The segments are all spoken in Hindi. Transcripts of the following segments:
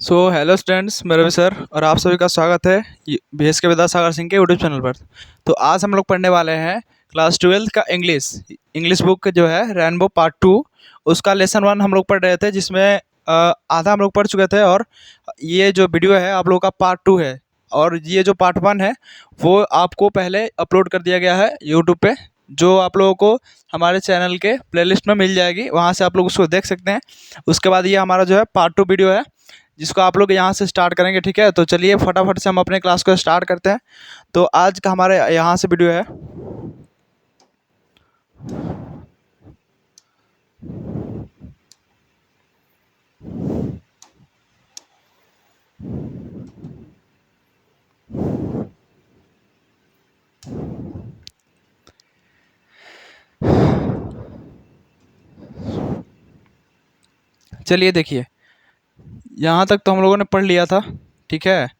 हेलो स्टूडेंट्स, मेरा भी सर और आप सभी का स्वागत है बीएस के विद्यासागर सिंह के यूट्यूब चैनल पर। तो आज हम लोग पढ़ने वाले हैं क्लास 12 का इंग्लिश इंग्लिश बुक जो है रेनबो पार्ट 2। उसका लेसन 1 हम लोग पढ़ रहे थे, जिसमें आधा हम लोग पढ़ चुके थे। और ये जो वीडियो है आप लोगों का पार्ट 2 है, और ये जो पार्ट 1 है वो आपको पहले अपलोड कर दिया गया है यूट्यूब पे, जो आप लोगों को हमारे चैनल के प्लेलिस्ट में मिल जाएगी। वहाँ से आप लोग उसको देख सकते हैं। उसके बाद ये हमारा जो है पार्ट 2 वीडियो है, जिसको आप लोग यहाँ से स्टार्ट करेंगे। ठीक है, तो चलिए फटाफट से हम अपने क्लास को स्टार्ट करते हैं। तो आज का हमारे यहाँ से वीडियो है। चलिए देखिए, यहाँ तक तो हम लोगों ने पढ़ लिया था। ठीक है,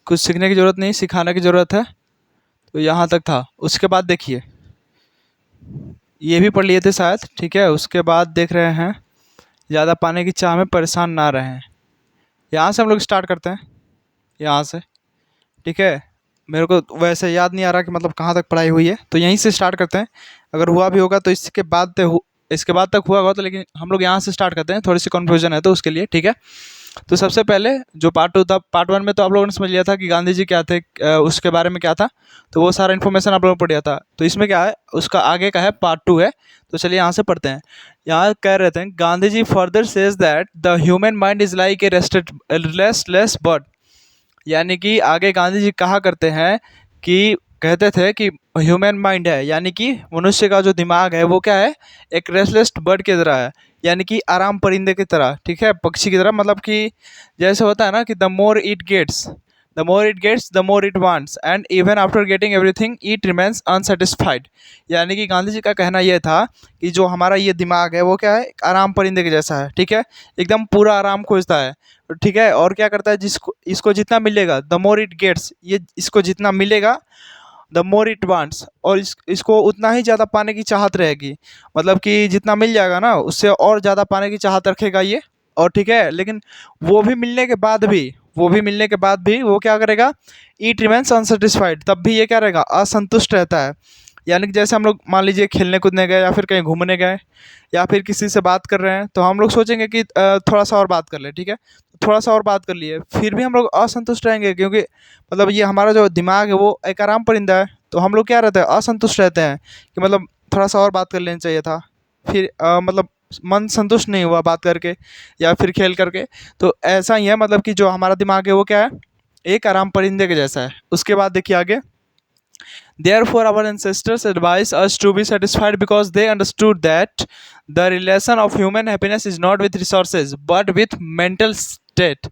कुछ सीखने की ज़रूरत नहीं, सिखाने की ज़रूरत है। तो यहाँ तक था। उसके बाद देखिए, ये भी पढ़ लिए थे शायद। ठीक है, उसके बाद देख रहे हैं ज़्यादा पाने की चाह में परेशान ना रहें। यहाँ से हम लोग स्टार्ट करते हैं, यहाँ से। ठीक है, मेरे को वैसे याद नहीं आ रहा कि मतलब कहाँ तक पढ़ाई हुई है, तो यहीं से स्टार्ट करते हैं। अगर हुआ भी होगा तो इसके बाद तक हुआ होगा तो, लेकिन हम लोग यहाँ से स्टार्ट करते हैं। थोड़ी सी कन्फ्यूजन है तो उसके लिए। ठीक है, तो सबसे पहले जो पार्ट 2 था, पार्ट 1 में तो आप लोगों ने समझ लिया था कि गांधी जी क्या थे, उसके बारे में क्या था। तो वो सारा इन्फॉर्मेशन आप लोगों ने पढ़ लिया था। तो इसमें क्या है, उसका आगे का है पार्ट 2 है। तो चलिए यहाँ से पढ़ते हैं। यहाँ कह रहे थे, Gandhi ji further says that the human mind is like a restless bird. यानी कि आगे गांधी जी कहा करते हैं कि कहते थे कि ह्यूमन माइंड है, यानी कि मनुष्य का जो दिमाग है वो क्या है, एक रेस्टलेस बर्ड की तरह है। यानी कि आराम परिंदे की तरह। ठीक है, पक्षी की तरह। मतलब कि जैसे होता है ना कि the more it wants and even after getting everything it remains unsatisfied. यानी कि गांधी जी का कहना यह था कि जो हमारा ये दिमाग है वो क्या है, एक आराम परिंदे के जैसा है। ठीक है, एकदम पूरा आराम खोजता है। ठीक है, और क्या करता है, जिसको इसको जितना मिलेगा, द मोर इट गेट्स, ये इसको जितना मिलेगा, द मोर इट वांट्स, और इसको उतना ही ज़्यादा पाने की चाहत रहेगी। मतलब कि जितना मिल जाएगा ना, उससे और ज़्यादा पाने की चाहत रखेगा ये। और ठीक है, लेकिन वो भी मिलने के बाद भी वो क्या करेगा, ईट रिमेन्स अनसेटिस्फाइड, तब भी ये क्या रहेगा, असंतुष्ट रहता है। यानी कि जैसे हम लोग मान लीजिए खेलने कूदने गए, या फिर कहीं घूमने गए, या फिर किसी से बात कर रहे हैं, तो हम लोग सोचेंगे कि थोड़ा सा और बात कर ले। ठीक है, थोड़ा सा और बात कर लिए, फिर भी हम लोग असंतुष्ट रहेंगे, क्योंकि मतलब ये हमारा जो दिमाग है वो एक आराम परिंदा है। तो हम लोग क्या रहते हैं, असंतुष्ट रहते हैं कि मतलब थोड़ा सा और बात कर लेना चाहिए था। फिर मतलब मन संतुष्ट नहीं हुआ बात करके या फिर खेल करके। तो ऐसा ही है, मतलब कि जो हमारा दिमाग है वो क्या है, एक आराम परिंदे के जैसा है। उसके बाद देखिए आगे, therefore our ancestors advised us to be satisfied because they understood that the relation of human happiness is not with resources but with mental state।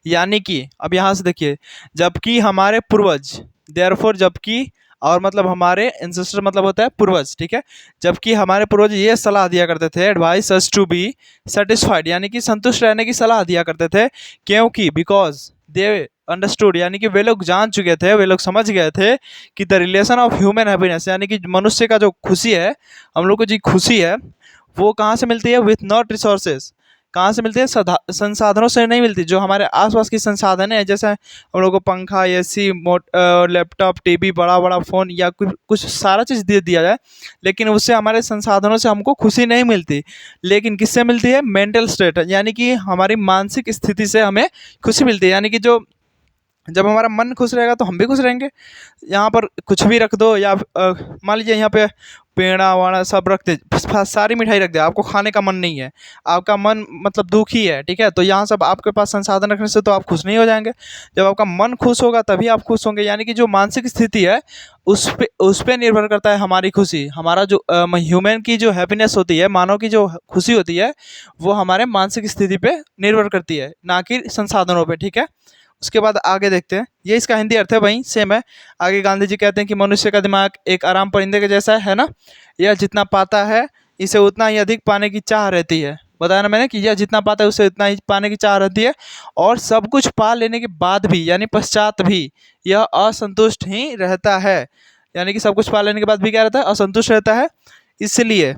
यानी कि अब यहाँ से देखिए, जबकि हमारे पूर्वज, therefore जबकि, और मतलब हमारे एंसेस्टर मतलब होता है पूर्वज। ठीक है, जबकि हमारे पूर्वज ये सलाह दिया करते थे, advice us to be satisfied, यानी कि संतुष्ट रहने की सलाह दिया करते थे। क्योंकि बिकॉज दे अंडरस्टूड, यानी कि वे लोग जान चुके थे, वे लोग समझ गए थे कि the relation of human happiness, यानी कि मनुष्य का जो खुशी है, हम लोग को जो खुशी है वो कहाँ से मिलती है, विथ नॉट रिसोर्सेज। कहाँ से मिलती है, संसाधनों से नहीं मिलती। जो हमारे आसपास की संसाधन है, जैसे हम लोग को पंखा, एसी, लैपटॉप, टीवी, बड़ा बड़ा फ़ोन, या कुछ कुछ सारा चीज़ दे दिया जाए, लेकिन उससे हमारे संसाधनों से हमको खुशी नहीं मिलती। लेकिन किससे मिलती है, मेंटल स्टेट, यानी कि हमारी मानसिक स्थिति से हमें खुशी मिलती है। यानी कि जो जब हमारा मन खुश रहेगा तो हम भी खुश रहेंगे। यहाँ पर कुछ भी रख दो, या मान लीजिए यहाँ पे पेड़ा वाड़ा सब रख दे, सारी मिठाई रख दे, आपको खाने का मन नहीं है, आपका मन मतलब दुखी है। ठीक है, तो यहाँ सब आपके पास संसाधन रखने से तो आप खुश नहीं हो जाएंगे। जब आपका मन खुश होगा तभी आप खुश होंगे। यानी कि जो मानसिक स्थिति है उस पे निर्भर करता है हमारी खुशी। हमारा जो ह्यूमन की जो हैप्पीनेस होती है, मानव की जो खुशी होती है, वो हमारे मानसिक स्थिति पे निर्भर करती है, ना कि संसाधनों पे। ठीक है, उसके बाद आगे देखते हैं, ये इसका हिंदी अर्थ है, वहीं सेम है। आगे गांधी जी कहते हैं कि मनुष्य का दिमाग एक आराम परिंदे के जैसा है ना, यह जितना पाता है इसे उतना ही अधिक पाने की चाह रहती है। बताया ना मैंने कि यह जितना पाता है उसे उतना ही पाने की चाह रहती है, और सब कुछ पा लेने के बाद भी, यानी पश्चात भी, यह असंतुष्ट ही रहता है। यानी कि सब कुछ पा लेने के बाद भी क्या रहता है, असंतुष्ट रहता है। इसलिए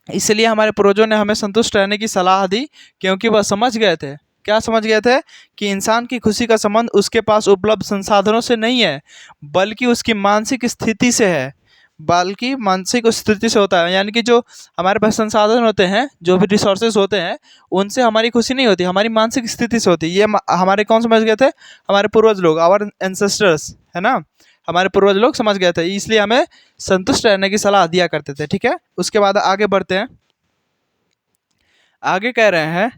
इसलिए हमारे पूर्वजों ने हमें संतुष्ट रहने की सलाह दी, क्योंकि वह समझ गए थे क्या समझ गए थे कि इंसान की खुशी का संबंध उसके पास उपलब्ध संसाधनों से नहीं है, बल्कि उसकी मानसिक स्थिति से है, बल्कि मानसिक स्थिति से होता है। यानी कि जो हमारे पास संसाधन होते हैं, जो भी रिसोर्सेज होते हैं, उनसे हमारी खुशी नहीं होती, हमारी मानसिक स्थिति से होती है। ये हमारे कौन समझ गए थे? हमारे पूर्वज लोग, आवर एंसेस्टर्स, है ना, हमारे पूर्वज लोग समझ गए थे, इसलिए हमें संतुष्ट रहने की सलाह दिया करते थे। ठीक है, उसके बाद आगे बढ़ते हैं। आगे कह रहे हैं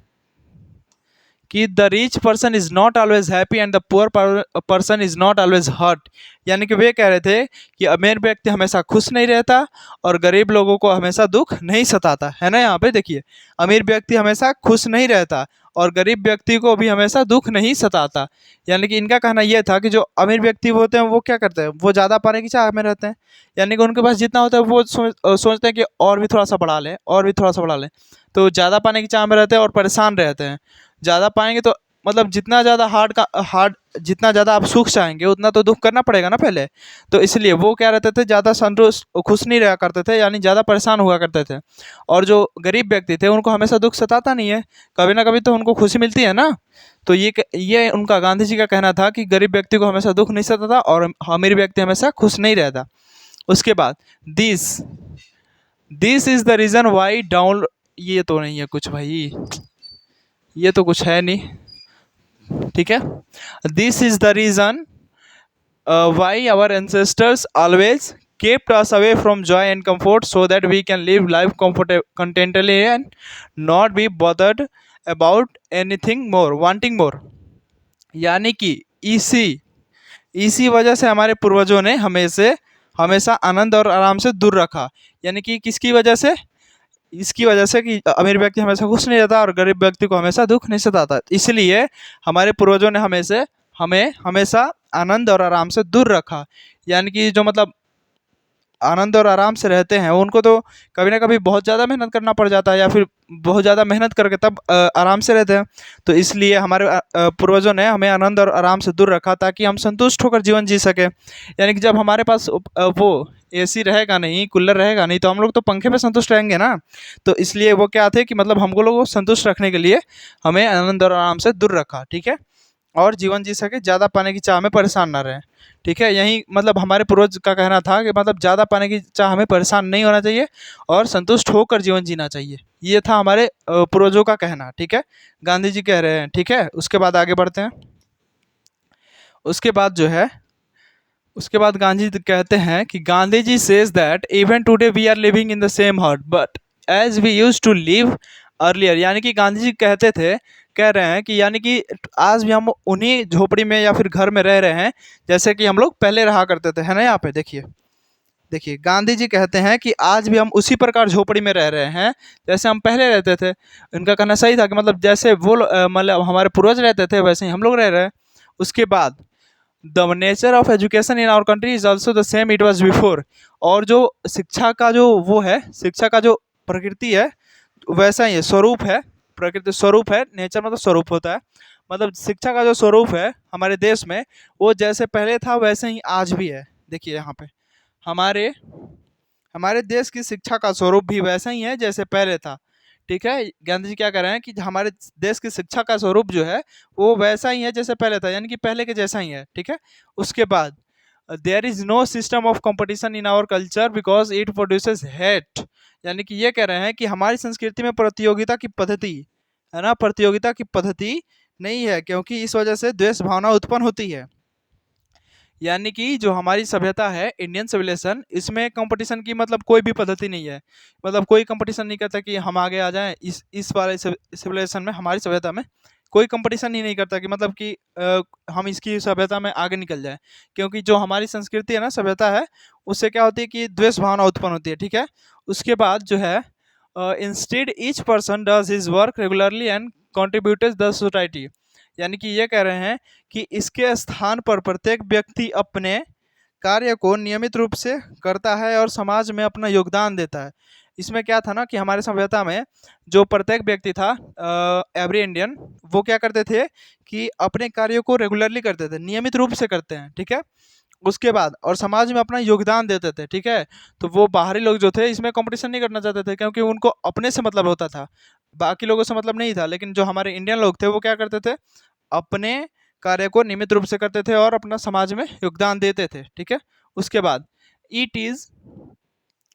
कि the rich person is not always happy and the poor person is not always hurt. यानी कि वे कह रहे थे कि अमीर व्यक्ति हमेशा खुश नहीं रहता और गरीब लोगों को हमेशा दुख नहीं सताता, है ना। यहाँ पे देखिए, अमीर व्यक्ति हमेशा खुश नहीं रहता और गरीब व्यक्ति को भी हमेशा दुख नहीं सताता। यानी कि इनका कहना यह था कि जो अमीर व्यक्ति होते हैं वो क्या करते हैं, वो ज़्यादा पाने की चाह में रहते हैं। यानी कि उनके पास जितना होता है वो सोचते हैं कि और भी थोड़ा सा बढ़ा लें, और भी थोड़ा सा बढ़ा लें। तो ज़्यादा पाने की चाह में रहते हैं और परेशान रहते हैं। ज़्यादा पाएंगे तो मतलब जितना ज़्यादा हार्ड जितना ज़्यादा आप सुख चाहेंगे उतना तो दुख करना पड़ेगा ना पहले। तो इसलिए वो क्या रहते थे, ज़्यादा संतुष्ट खुश नहीं रहा करते थे, यानी ज़्यादा परेशान हुआ करते थे। और जो गरीब व्यक्ति थे उनको हमेशा दुख सताता नहीं है, कभी ना कभी तो उनको खुशी मिलती है ना। तो ये उनका गांधी जी का कहना था कि गरीब व्यक्ति को हमेशा दुख नहीं सताता और अमीर व्यक्ति हमेशा खुश नहीं रहता। उसके बाद this this is the reason why down, ये तो नहीं है कुछ भाई, ये तो कुछ है नहीं। ठीक है, this is the reason why our ancestors always kept us away from joy and comfort so that we can live life contentedly and not be bothered about anything more wanting more। यानी कि इसी इसी वजह से हमारे पूर्वजों ने हमेशा आनंद और आराम से दूर रखा। यानी कि किसकी वजह से? इसकी वजह से कि अमीर व्यक्ति हमेशा खुश नहीं रहता और गरीब व्यक्ति को हमेशा दुख नहीं सताता। इसलिए हमारे पूर्वजों ने हमें हमेशा आनंद और आराम से दूर रखा। यानी कि जो मतलब आनंद और आराम से रहते हैं उनको तो कभी ना कभी बहुत ज़्यादा मेहनत करना पड़ जाता है, या फिर बहुत ज़्यादा मेहनत करके तब आराम से रहते हैं। तो इसलिए हमारे पूर्वजों ने हमें आनंद और आराम से दूर रखा ताकि हम संतुष्ट होकर जीवन जी सके। यानी कि जब हमारे पास वो एसी रहेगा नहीं, कूलर रहेगा नहीं, तो हम लोग तो पंखे पे संतुष्ट रहेंगे ना। तो इसलिए वो क्या थे कि मतलब हमको लोगों को संतुष्ट रखने के लिए हमें आनंद और आराम से दूर रखा। ठीक है, और जीवन जी सके, ज़्यादा पाने की चाह में परेशान ना रहें। ठीक है, यही मतलब हमारे पूर्वज का कहना था कि मतलब ज़्यादा पाने की चाह हमें परेशान नहीं होना चाहिए और संतुष्ट होकर जीवन जीना चाहिए। ये था हमारे पूर्वजों का कहना। ठीक है, गांधी जी कह रहे हैं। ठीक है, उसके बाद आगे बढ़ते हैं। उसके बाद गांधी जी कहते हैं कि Gandhi ji says that even today we are living in the same hut but as we used to live earlier. यानी कि गांधी जी कह रहे हैं कि यानी कि आज भी हम उन्हीं झोपड़ी में या फिर घर में रह रहे हैं जैसे कि हम लोग पहले रहा करते थे, है ना। यहाँ पे देखिए गांधी जी कहते हैं कि आज भी हम उसी प्रकार झोपड़ी में रह रहे हैं जैसे हम पहले रहते थे। उनका कहना सही था कि मतलब जैसे वो मतलब हमारे पूर्वज रहते थे वैसे ही हम लोग रह रहे हैं। उसके बाद the nature of education in our country is also the same it was before. और जो शिक्षा का जो वो है, शिक्षा का जो प्रकृति है वैसा ही है, स्वरूप है, प्रकृति स्वरूप है। नेचर मतलब स्वरूप होता है, मतलब शिक्षा का जो स्वरूप है हमारे देश में वो जैसे पहले था वैसे ही आज भी है। देखिए यहाँ पे हमारे हमारे देश की शिक्षा का स्वरूप भी वैसा ही है जैसे पहले था। ठीक है, गांधी जी क्या कह रहे हैं कि हमारे देश की शिक्षा का स्वरूप जो है वो वैसा ही है जैसे पहले था, यानी कि पहले के जैसा ही है। ठीक है, उसके बाद there is no system of competition in our culture because it produces hate. यानी कि ये कह रहे हैं कि हमारी संस्कृति में प्रतियोगिता की पद्धति, है ना, प्रतियोगिता की पद्धति नहीं है क्योंकि इस वजह से द्वेष भावना उत्पन्न होती है। यानी कि जो हमारी सभ्यता है इंडियन सिविलाइजेशन, इसमें कंपटीशन की मतलब कोई भी पद्धति नहीं है। मतलब कोई कंपटीशन नहीं करता कि हम आगे आ जाएं। इस वाले सिविलाइजेशन में, हमारी सभ्यता में कोई कंपटीशन ही नहीं करता कि मतलब कि हम इसकी सभ्यता में आगे निकल जाए। क्योंकि जो हमारी संस्कृति है ना, सभ्यता है, उससे क्या होती है कि द्वेष भावना उत्पन्न होती है। ठीक है, उसके बाद जो है instead each person does his work regularly and contributes the society. यानी कि ये कह रहे हैं कि इसके स्थान पर प्रत्येक व्यक्ति अपने कार्य को नियमित रूप से करता है और समाज में अपना योगदान देता है। इसमें क्या था ना कि हमारे सभ्यता में जो प्रत्येक व्यक्ति था, एवरी इंडियन, वो क्या करते थे कि अपने कार्यों को रेगुलरली करते थे, नियमित रूप से करते हैं। ठीक है, उसके बाद और समाज में अपना योगदान देते थे। ठीक है, तो वो बाहरी लोग जो थे इसमें कंपटीशन नहीं करना चाहते थे क्योंकि उनको अपने से मतलब होता था। बाकी लोगों से मतलब नहीं था, लेकिन जो हमारे इंडियन लोग थे वो क्या करते थे, अपने कार्य को नियमित रूप से करते थे और अपना समाज में योगदान देते थे, ठीक है। उसके बाद it is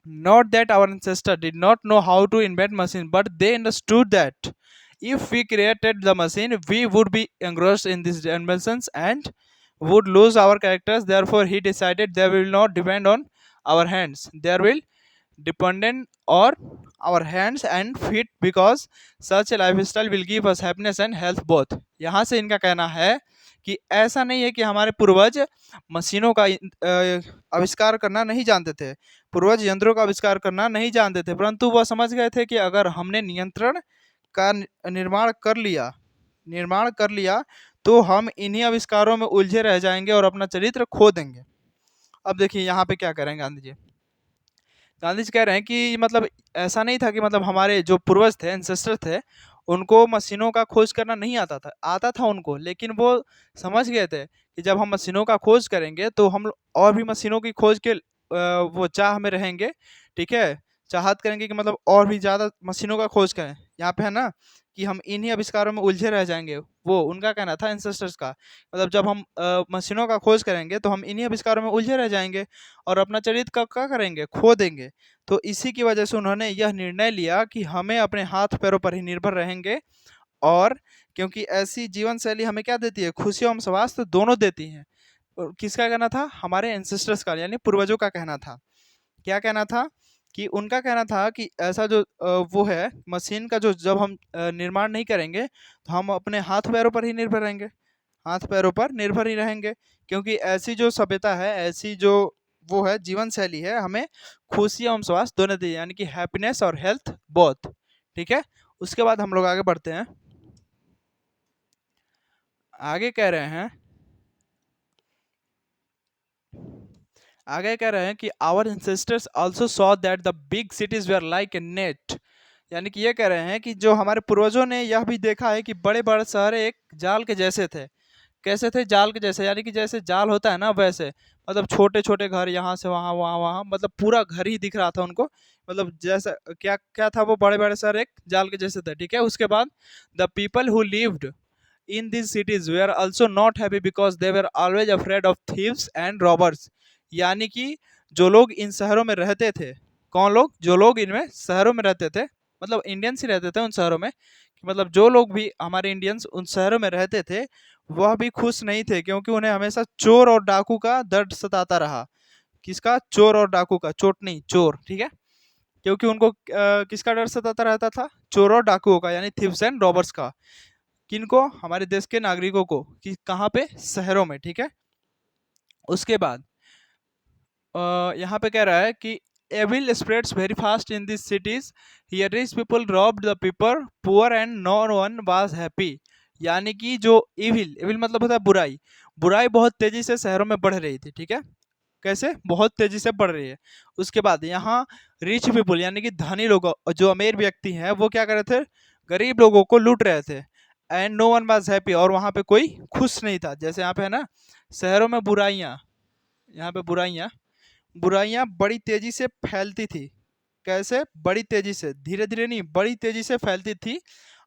not that our ancestors did not know how to invent machine, but they understood that if we created the machine, we would be engrossed in these inventions and would lose our characters. Therefore, he decided they will not depend on our hands. There will dependent on our hands and feet because such a lifestyle will give us happiness and health both. यहाँ से इनका कहना है कि ऐसा नहीं है कि हमारे पूर्वज मशीनों का आविष्कार करना नहीं जानते थे, पूर्वज यंत्रों का आविष्कार करना नहीं जानते थे, परंतु वह समझ गए थे कि अगर हमने नियंत्रण का निर्माण कर लिया तो हम इन्हीं आविष्कारों में उलझे रह जाएंगे और अपना चरित्र खो देंगे। अब देखिए यहाँ पे क्या करेंगे गांधी जी। गांधी जी कह रहे हैं कि मतलब ऐसा नहीं था कि मतलब हमारे जो पूर्वज थे, एंसेस्टर थे, उनको मशीनों का खोज करना नहीं आता था उनको, लेकिन वो समझ गए थे कि जब हम मशीनों का खोज करेंगे तो हम और भी मशीनों की खोज के वो चाह में रहेंगे, ठीक है, चाहत करेंगे कि मतलब और भी ज़्यादा मशीनों का खोज करें। यहाँ पे है ना कि हम इन्हीं आविष्कारों में उलझे रह जाएंगे, वो उनका कहना था एंसेस्टर्स का। मतलब जब हम मशीनों का खोज करेंगे तो हम इन्हीं आविष्कारों में उलझे रह जाएंगे और अपना चरित्र का क्या करेंगे, खो देंगे। तो इसी की वजह से उन्होंने यह निर्णय लिया कि हमें अपने हाथ पैरों पर ही निर्भर रहेंगे, और क्योंकि ऐसी जीवन शैली हमें क्या देती है, खुशी एवं स्वास्थ्य दोनों देती हैं। और किसका कहना था, हमारे एंसेस्टर्स का, यानी पूर्वजों का कहना था। क्या कहना था कि उनका कहना था कि ऐसा जो वो है मशीन का, जो जब हम निर्माण नहीं करेंगे तो हम अपने हाथ पैरों पर ही निर्भर रहेंगे, हाथ पैरों पर निर्भर ही रहेंगे, क्योंकि ऐसी जो सभ्यता है, ऐसी जो वो है जीवन शैली है, हमें खुशी एवं स्वास्थ्य दोनों दी, यानी कि हैप्पीनेस और हेल्थ बोथ, ठीक है। उसके बाद हम लोग आगे बढ़ते हैं। आगे कह रहे हैं, आगे कह रहे हैं कि our ancestors also saw that the big cities were like a net, यानी कि ये कह रहे हैं कि जो हमारे पूर्वजों ने यह भी देखा है कि बड़े बड़े शहर एक जाल के जैसे थे। कैसे थे, जाल के जैसे, यानी कि जैसे जाल होता है ना वैसे, मतलब छोटे छोटे घर, यहाँ से वहाँ, वहाँ वहाँ, मतलब पूरा घर ही दिख रहा था उनको। मतलब जैसा क्या क्या था, वो बड़े बड़े शहर एक जाल के जैसे थे, ठीक है। उसके बाद the people who lived in these cities were also not happy because they were always afraid of thieves and robbers, यानी कि जो लोग इन शहरों में रहते थे, कौन लोग, जो लोग इनमें शहरों में रहते थे, मतलब इंडियंस ही रहते थे उन शहरों में, मतलब जो लोग भी हमारे इंडियंस उन शहरों में रहते थे वह भी खुश नहीं थे, क्योंकि उन्हें हमेशा चोर और डाकू का दर्द सताता रहा। किसका, चोर और डाकू का, चोट नहीं चोर, ठीक है। क्योंकि उनको किसका डर सताता रहता था, चोर और डाकुओं का, यानी थीव्स एंड रॉबर्स का। किनको, हमारे देश के नागरिकों को, कि कहाँ पे, शहरों में, ठीक है। उसके बाद यहाँ पे कह रहा है कि evil spreads very fast in this cities, here rich people robbed the people poor and no one was happy, यानी कि जो एविल, एविल मतलब होता है बुराई, बुराई बहुत तेजी से शहरों में बढ़ रही थी, ठीक है। कैसे, बहुत तेजी से बढ़ रही है। उसके बाद यहाँ रिच पीपल, यानी कि धनी लोग, जो अमीर व्यक्ति हैं, वो क्या कर रहे थे, गरीब लोगों को लूट रहे थे। And no one was happy, और वहाँ पे कोई खुश नहीं था। जैसे यहाँ पे है ना, शहरों में बुराइयाँ, यहाँ पे बुराइयाँ बुराइयाँ बड़ी तेजी से फैलती थी। कैसे, बड़ी तेजी से, धीरे धीरे नहीं, बड़ी तेजी से फैलती थी,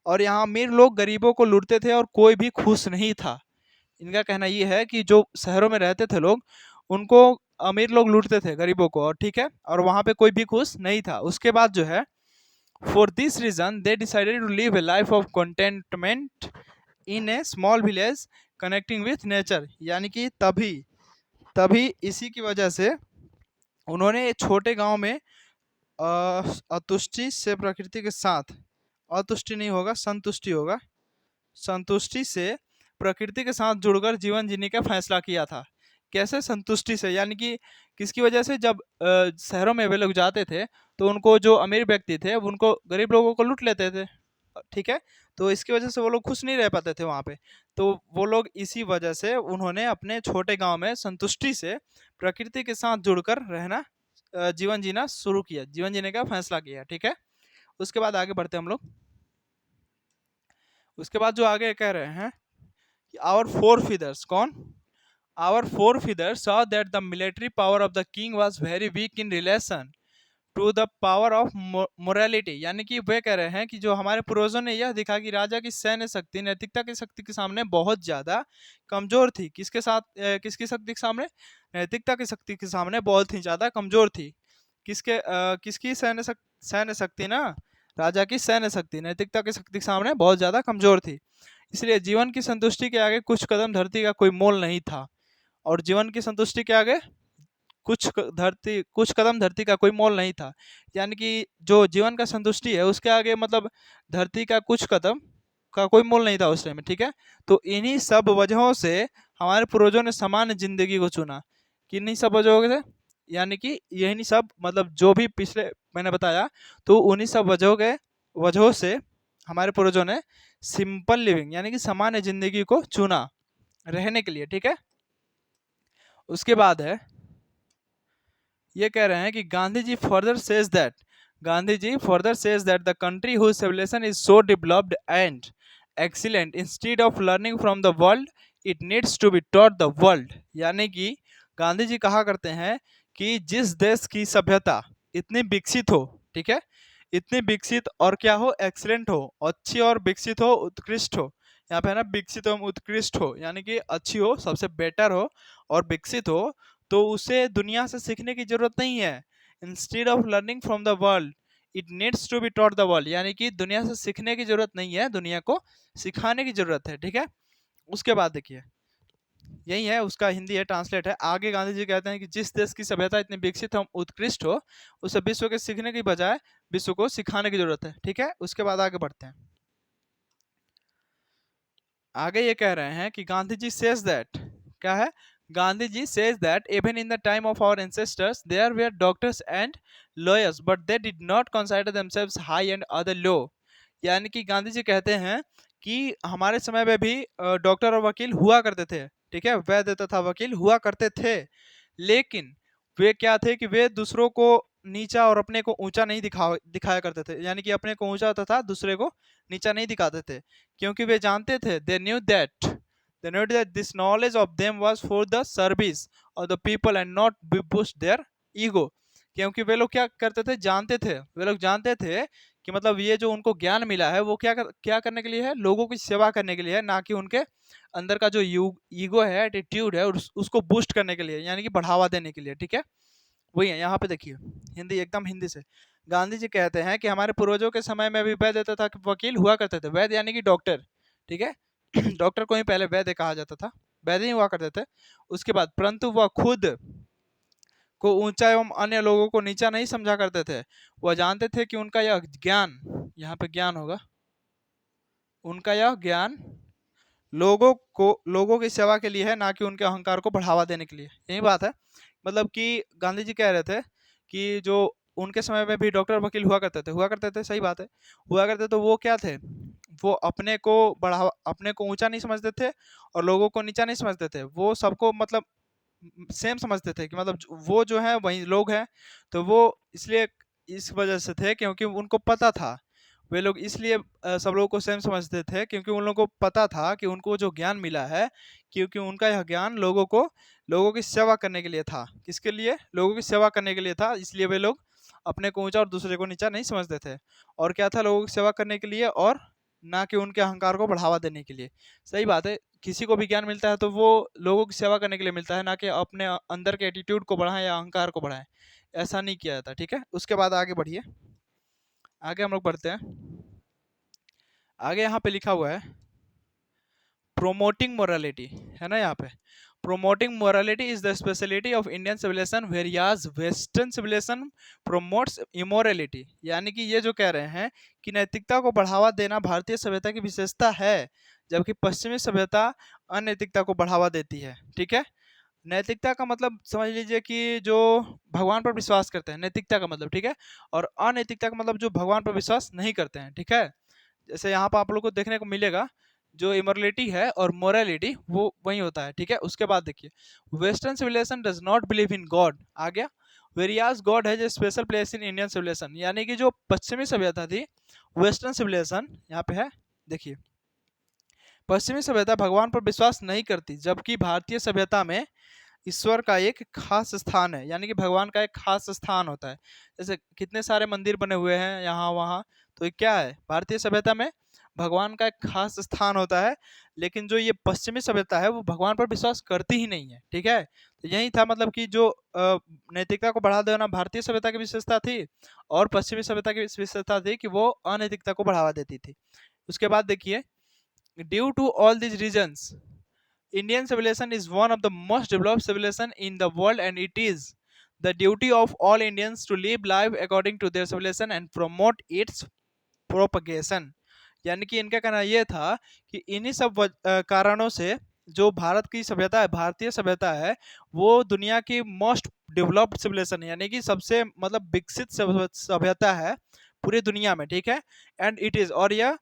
और यहाँ अमीर लोग गरीबों को लूटते थे और कोई भी खुश नहीं था। इनका कहना ये है कि जो शहरों में रहते थे लोग, उनको अमीर लोग लूटते थे गरीबों को, और ठीक है, और वहाँ पे कोई भी खुश नहीं था। उसके बाद जो है, for this reason they decided to live a life of contentment in a small village connecting with nature, यानी कि तभी तभी इसी की वजह से उन्होंने छोटे गांव में अतुष्टि से प्रकृति के साथ, अतुष्टि नहीं होगा, संतुष्टि होगा, संतुष्टि से प्रकृति के साथ जुड़कर जीवन जीने का फैसला किया था। कैसे, संतुष्टि से, यानी कि किसकी वजह से, जब शहरों में वे लोग जाते थे तो उनको जो अमीर व्यक्ति थे उनको गरीब लोगों को लूट लेते थे, ठीक है। तो इसकी वजह से वो लोग खुश नहीं रह पाते थे वहाँ पे। तो वो लोग इसी वजह से उन्होंने अपने छोटे गांव में संतुष्टि से प्रकृति के साथ जुड़कर रहना, जीवन जीना शुरू किया, जीवन जीने का फैसला किया, ठीक है। उसके बाद आगे बढ़ते हम लोग। उसके बाद जो आगे कह रहे हैं कि आवर फोर फीदर्स, कौन, our forefathers saw that the military power of the king was very weak in relation to the power of morality, यानी कि वे कह रहे हैं कि जो हमारे पूर्वजों ने यह दिखा कि राजा की सैन्य शक्ति नैतिकता की शक्ति के सामने बहुत ज़्यादा कमज़ोर थी। किसके साथ किसकी शक्ति के सामने? नैतिकता की शक्ति के सामने बहुत ही ज़्यादा कमज़ोर थी। किसकी सैन्य शक्ति ना, राजा की सैन्य शक्ति नैतिकता की शक्ति के सामने बहुत ज़्यादा कमज़ोर थी। इसलिए जीवन की संतुष्टि के आगे कुछ कदम धरती का कोई मोल नहीं था। और जीवन की संतुष्टि के आगे कुछ कदम धरती का कोई मोल नहीं था। यानी कि जो जीवन का संतुष्टि है उसके आगे मतलब धरती का कुछ कदम का कोई मोल नहीं था उस टाइम में, ठीक है। तो इन्हीं सब वजहों से हमारे पूर्वजों ने सामान्य जिंदगी को चुना। किन्हीं सब वजहों से, यानी कि यही सब मतलब जो भी पिछले मैंने बताया, तो उन्हीं सब वजहों से हमारे पूर्वजों ने सिंपल लिविंग यानी कि सामान्य जिंदगी को चुना रहने के लिए, ठीक है। उसके बाद है ये कह रहे हैं कि Gandhi ji further says that the country whose civilization is so developed and excellent instead of learning from the world it needs to be taught the world. यानी कि गांधी जी कहा करते हैं कि जिस देश की सभ्यता इतनी विकसित हो, ठीक है, इतनी विकसित और क्या हो, एक्सीलेंट हो, अच्छी और विकसित हो, उत्कृष्ट हो। यहाँ पे है ना विकसित एवं उत्कृष्ट हो, यानी कि अच्छी हो, सबसे बेटर हो और विकसित हो, तो उसे दुनिया से सीखने की जरूरत नहीं है। Instead of learning from the world it needs to be taught the world, यानी कि दुनिया से सीखने की जरूरत नहीं है, दुनिया को सिखाने की जरूरत है, ठीक है। उसके बाद देखिए यही है, उसका हिंदी है, ट्रांसलेट है। आगे गांधी जी कहते हैं कि जिस देश की सभ्यता इतनी विकसित एवं उत्कृष्ट हो उसे विश्व के सीखने की बजाय विश्व को सिखाने की जरूरत है, ठीक है। उसके बाद आगे बढ़ते हैं। आगे ये कह रहे हैं कि गांधी जी सेज दैट, क्या है, Gandhi ji says that even in the time of our ancestors there were doctors and lawyers but they did not consider themselves high and other low. यानी कि गांधी जी कहते हैं कि हमारे समय में भी डॉक्टर और वकील हुआ करते थे, ठीक है, वैद्य तथा वकील हुआ करते थे, लेकिन वे क्या थे कि वे दूसरों को नीचा और अपने को ऊंचा नहीं दिखाया करते थे। यानी कि अपने को ऊंचा तथा दूसरे को नीचा नहीं दिखाते थे, क्योंकि वे जानते थे, they knew that this knowledge of them was for the service of the people and not be boost their ego। क्योंकि वे लोग क्या करते थे, वे लोग जानते थे कि मतलब ये जो उनको ज्ञान मिला है वो क्या करने के लिए है, लोगों की सेवा करने के लिए है, ना कि उनके अंदर का जो ईगो है, एटीट्यूड है, उसको बूस्ट करने के लिए, यानी कि बढ़ावा देने के लिए, ठीक है। वही है, यहाँ पे देखिए हिंदी एकदम हिंदी से। गांधी जी कहते हैं कि हमारे पूर्वजों के समय में भी वैद्य तथा वकील हुआ करते थे। वैद्य यानी कि डॉक्टर, ठीक है। डॉक्टर को ही पहले वैद्य कहा जाता था, वैद्य ही हुआ करते थे। उसके बाद परंतु वह खुद को ऊंचा एवं अन्य लोगों को नीचा नहीं समझा करते थे। वह जानते थे कि उनका यह ज्ञान, यहाँ पे ज्ञान होगा, उनका यह ज्ञान लोगों की सेवा के लिए है, ना कि उनके अहंकार को बढ़ावा देने के लिए। यही बात है, मतलब कि गांधी जी कह रहे थे कि जो उनके समय में भी डॉक्टर वकील हुआ करते थे, सही बात है, हुआ करते, तो वो क्या थे, वो अपने को ऊंचा नहीं समझते थे और लोगों को नीचा नहीं समझते थे। वो सबको मतलब सेम समझते थे कि मतलब वो जो है वही लोग हैं। तो वो इसलिए इस वजह से थे क्योंकि उनको पता था, वे लोग इसलिए सब लोगों को सेम समझते थे क्योंकि उन लोगों को पता था कि उनको जो ज्ञान मिला है, क्योंकि उनका यह ज्ञान लोगों की सेवा करने के लिए था। किसके लिए? लोगों की सेवा करने के लिए था। इसलिए वे लोग अपने को ऊंचा और दूसरे को नीचा नहीं समझते थे। और क्या था, लोगों की सेवा करने के लिए और ना कि उनके अहंकार को बढ़ावा देने के लिए। सही बात है, किसी को भी ज्ञान मिलता है तो वो लोगों की सेवा करने के लिए मिलता है, ना कि अपने अंदर के एटीट्यूड को बढ़ाएं या अहंकार को बढ़ाएं। ऐसा नहीं किया जाता, ठीक है। उसके बाद आगे बढ़िए, आगे हम लोग बढ़ते हैं। आगे यहाँ पे लिखा हुआ है प्रोमोटिंग मोरालिटी, है ना। यहाँ पे promoting morality is the speciality of Indian civilization whereas western civilization promotes immorality. यानी कि ये जो कह रहे हैं कि नैतिकता को बढ़ावा देना भारतीय सभ्यता की विशेषता है, जबकि पश्चिमी सभ्यता अनैतिकता को बढ़ावा देती है, ठीक है। नैतिकता का मतलब समझ लीजिए कि जो भगवान पर विश्वास करते हैं, नैतिकता का मतलब, ठीक है। और अनैतिकता का मतलब जो भगवान पर विश्वास नहीं करते हैं, ठीक है। जैसे यहाँ पर आप लोग को देखने को मिलेगा जो इमोरलिटी है और मोरालिटी वो वही होता है, ठीक है। उसके बाद देखिए western civilization does not believe in God, आ गया, whereas God has a special place in Indian civilisation. यानी कि जो पश्चिमी सभ्यता थी, वेस्टर्न सिविलाइजेशन यहाँ पे है, देखिए पश्चिमी सभ्यता भगवान पर विश्वास नहीं करती, जबकि भारतीय सभ्यता में ईश्वर का एक खास स्थान है, यानी कि भगवान का एक खास स्थान होता है। जैसे कितने सारे मंदिर बने हुए हैं यहाँ वहाँ, तो ये क्या है, भारतीय सभ्यता में भगवान का एक खास स्थान होता है। लेकिन जो ये पश्चिमी सभ्यता है वो भगवान पर विश्वास करती ही नहीं है, ठीक है। तो यही था मतलब कि जो नैतिकता को बढ़ा देना भारतीय सभ्यता की विशेषता थी, और पश्चिमी सभ्यता की विशेषता थी कि वो अनैतिकता को बढ़ावा देती थी। उसके बाद देखिए, due to all these reasons, Indian civilization is one of the most developed civilization in the world, and it is the duty of all Indians to live life according to their civilization and promote its propagation। यानी कि इनका कहना यह था कि इन्हीं सब कारणों से जो भारत की सभ्यता है, भारतीय सभ्यता है, वो दुनिया की मोस्ट डेवलप्ड सिविलाइजेशन है, यानी कि सबसे मतलब विकसित सभ्यता है पूरी दुनिया में, ठीक है। एंड इट इज़, और यह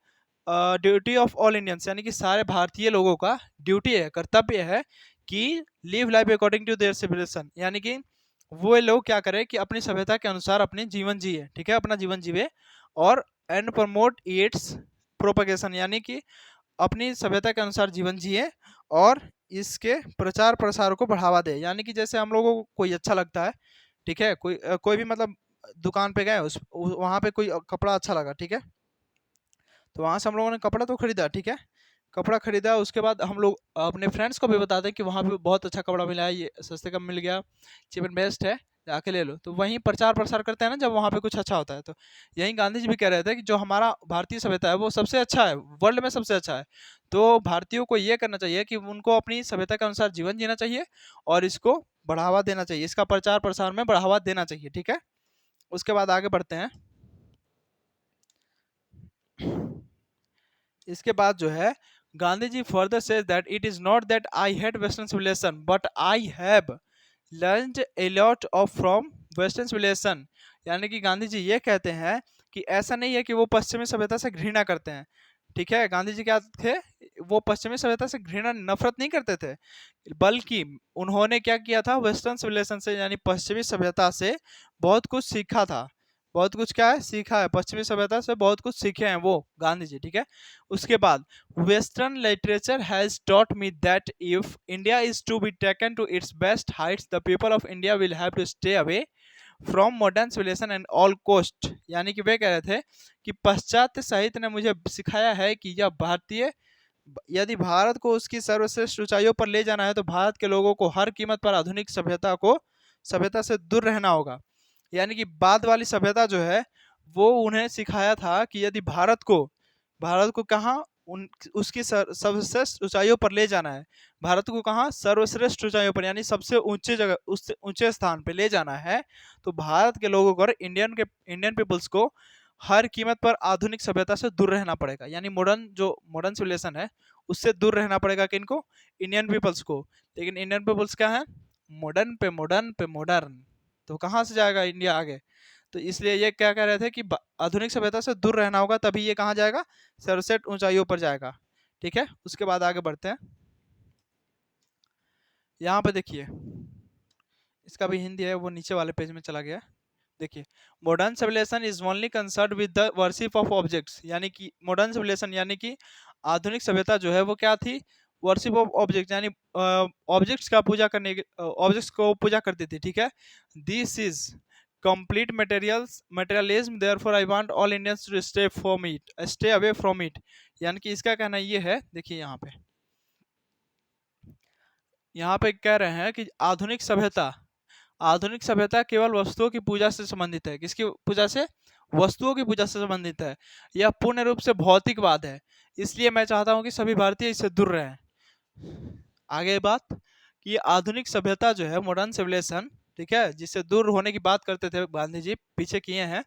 ड्यूटी ऑफ ऑल इंडियंस, यानी कि सारे भारतीय लोगों का ड्यूटी है, कर्तव्य है कि live life according to their civilization, यानी कि वो लोग क्या करें कि अपनी सभ्यता के अनुसार अपने जीवन जिए, ठीक है, अपना जीवन जीवे। और एंड प्रमोट इट्स प्रोपगेशन, यानी कि अपनी सभ्यता के अनुसार जीवन जिए और इसके प्रचार प्रसार को बढ़ावा दे। यानी कि जैसे हम लोगों को कोई अच्छा लगता है, ठीक है, कोई भी मतलब दुकान पे गए, उस वहाँ पे कोई कपड़ा अच्छा लगा, ठीक है, तो वहाँ से हम लोगों ने कपड़ा तो खरीदा, ठीक है, कपड़ा खरीदा, उसके बाद हम लोग अपने फ्रेंड्स को भी बताते हैं कि वहाँ पे बहुत अच्छा कपड़ा मिला है, ये सस्ते का मिल गया, चीप एंड बेस्ट है, जाके ले लो। तो वहीं प्रचार प्रसार करते हैं ना जब वहाँ पे कुछ अच्छा होता है। तो यहीं गांधी जी भी कह रहे थे कि जो हमारा भारतीय सभ्यता है वो सबसे अच्छा है, वर्ल्ड में सबसे अच्छा है। तो भारतीयों को ये करना चाहिए कि उनको अपनी सभ्यता के अनुसार जीवन जीना चाहिए और इसको बढ़ावा देना चाहिए, इसका प्रचार प्रसार में बढ़ावा देना चाहिए, ठीक है। उसके बाद आगे बढ़ते हैं। इसके बाद जो है, Gandhi ji further says that it is not that I hate western civilization but I have learned a lot of from western civilisation. यानी कि गांधी जी ये कहते हैं कि ऐसा नहीं है कि वो पश्चिमी सभ्यता से घृणा करते हैं, ठीक है। गांधी जी क्या थे, वो पश्चिमी सभ्यता से घृणा नफरत नहीं करते थे, बल्कि उन्होंने क्या किया था, वेस्टर्न सिविलाइजेशन से यानी पश्चिमी सभ्यता से बहुत कुछ सीखा था। बहुत कुछ क्या है, सीखा है, पश्चिमी सभ्यता से बहुत कुछ सीखे हैं वो गांधी जी, ठीक है। उसके बाद, western literature has taught me that if India is to be taken to its best heights the people of India will have to stay away from modern civilization and all cost. यानी कि वे कह रहे थे कि पश्चात्य साहित्य ने मुझे सिखाया है कि यह भारतीय, यदि भारत को उसकी सर्वश्रेष्ठ ऊंचाइयों पर ले जाना है तो भारत के लोगों को हर कीमत पर आधुनिक सभ्यता से दूर रहना होगा। यानी कि बाद वाली सभ्यता जो है वो उन्हें सिखाया था कि यदि भारत को कहाँ उन उसकी सर्वश्रेष्ठ ऊंचाइयों पर ले जाना है, भारत को कहाँ सर्वश्रेष्ठ ऊंचाइयों पर यानी सबसे ऊंचे जगह, उससे ऊंचे स्थान पे ले जाना है, तो भारत के लोगों को और इंडियन पीपल्स को हर कीमत पर आधुनिक सभ्यता से दूर रहना पड़ेगा। यानी मॉडर्न सिविलाइजेशन है उससे दूर रहना पड़ेगा किनको, इंडियन पीपल्स को। लेकिन इंडियन पीपल्स क्या है, मॉडर्न, तो कहाँ से जाएगा इंडिया आगे। तो इसलिए ये क्या कह रहे थे कि आधुनिक सभ्यता से दूर रहना होगा, तभी ये कहाँ जाएगा, सर्वश्रेष्ठ ऊंचाइयों पर जाएगा, ठीक है। उसके बाद आगे बढ़ते हैं। यहाँ पे देखिए, इसका भी हिंदी है, वो नीचे वाले पेज में चला गया। देखिए, modern civilization is only concern with the worship of objects. यानी कि मॉडर्न सिविलाइजेशन यानी कि आधुनिक सभ्यता जो है वो क्या थी, वर्शिप ऑफ ऑब्जेक्ट, यानी ऑब्जेक्ट्स का पूजा करने के, ऑब्जेक्ट्स को पूजा करती थी, ठीक है। This is complete materialism, therefore I want all Indians to stay away from it. यानी कि इसका कहना ये है, देखिए यहाँ पे कह रहे हैं कि आधुनिक सभ्यता केवल वस्तुओं की पूजा से संबंधित है। किसकी पूजा से, वस्तुओं की पूजा से संबंधित है। यह पूर्ण रूप से भौतिकवाद है, इसलिए मैं चाहता हूँ कि सभी भारतीय इससे दूर रहें। आगे बात कि आधुनिक सभ्यता जो है, मॉडर्न सिविलाइजेशन, ठीक है, जिससे दूर होने की बात करते थे गांधी जी, पीछे किए हैं।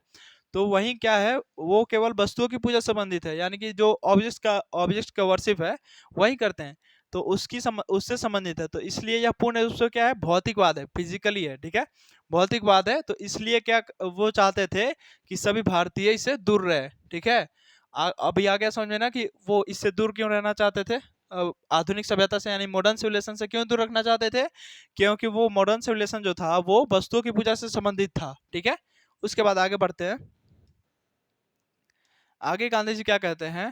तो वही क्या है, वो केवल वस्तुओं की पूजा संबंधित है, यानी कि जो ऑब्जेक्ट का वर्शिप है वही करते हैं, तो उससे संबंधित है। तो इसलिए यह पूर्ण रूप से क्या है, भौतिकवाद है, फिजिकली है, ठीक है, भौतिकवाद है। तो इसलिए क्या वो चाहते थे कि सभी भारतीय इससे दूर रहे, ठीक है। अभी आ गया समझ में ना कि वो इससे दूर क्यों रहना चाहते थे, आधुनिक सभ्यता से यानी मॉडर्न सिविलाइजेशन से क्यों दूर रखना चाहते थे, क्योंकि वो मॉडर्न सिविलाइजेशन जो था वो वस्तुओं की पूजा से संबंधित था, ठीक है। उसके बाद आगे बढ़ते हैं। आगे गांधी जी क्या कहते हैं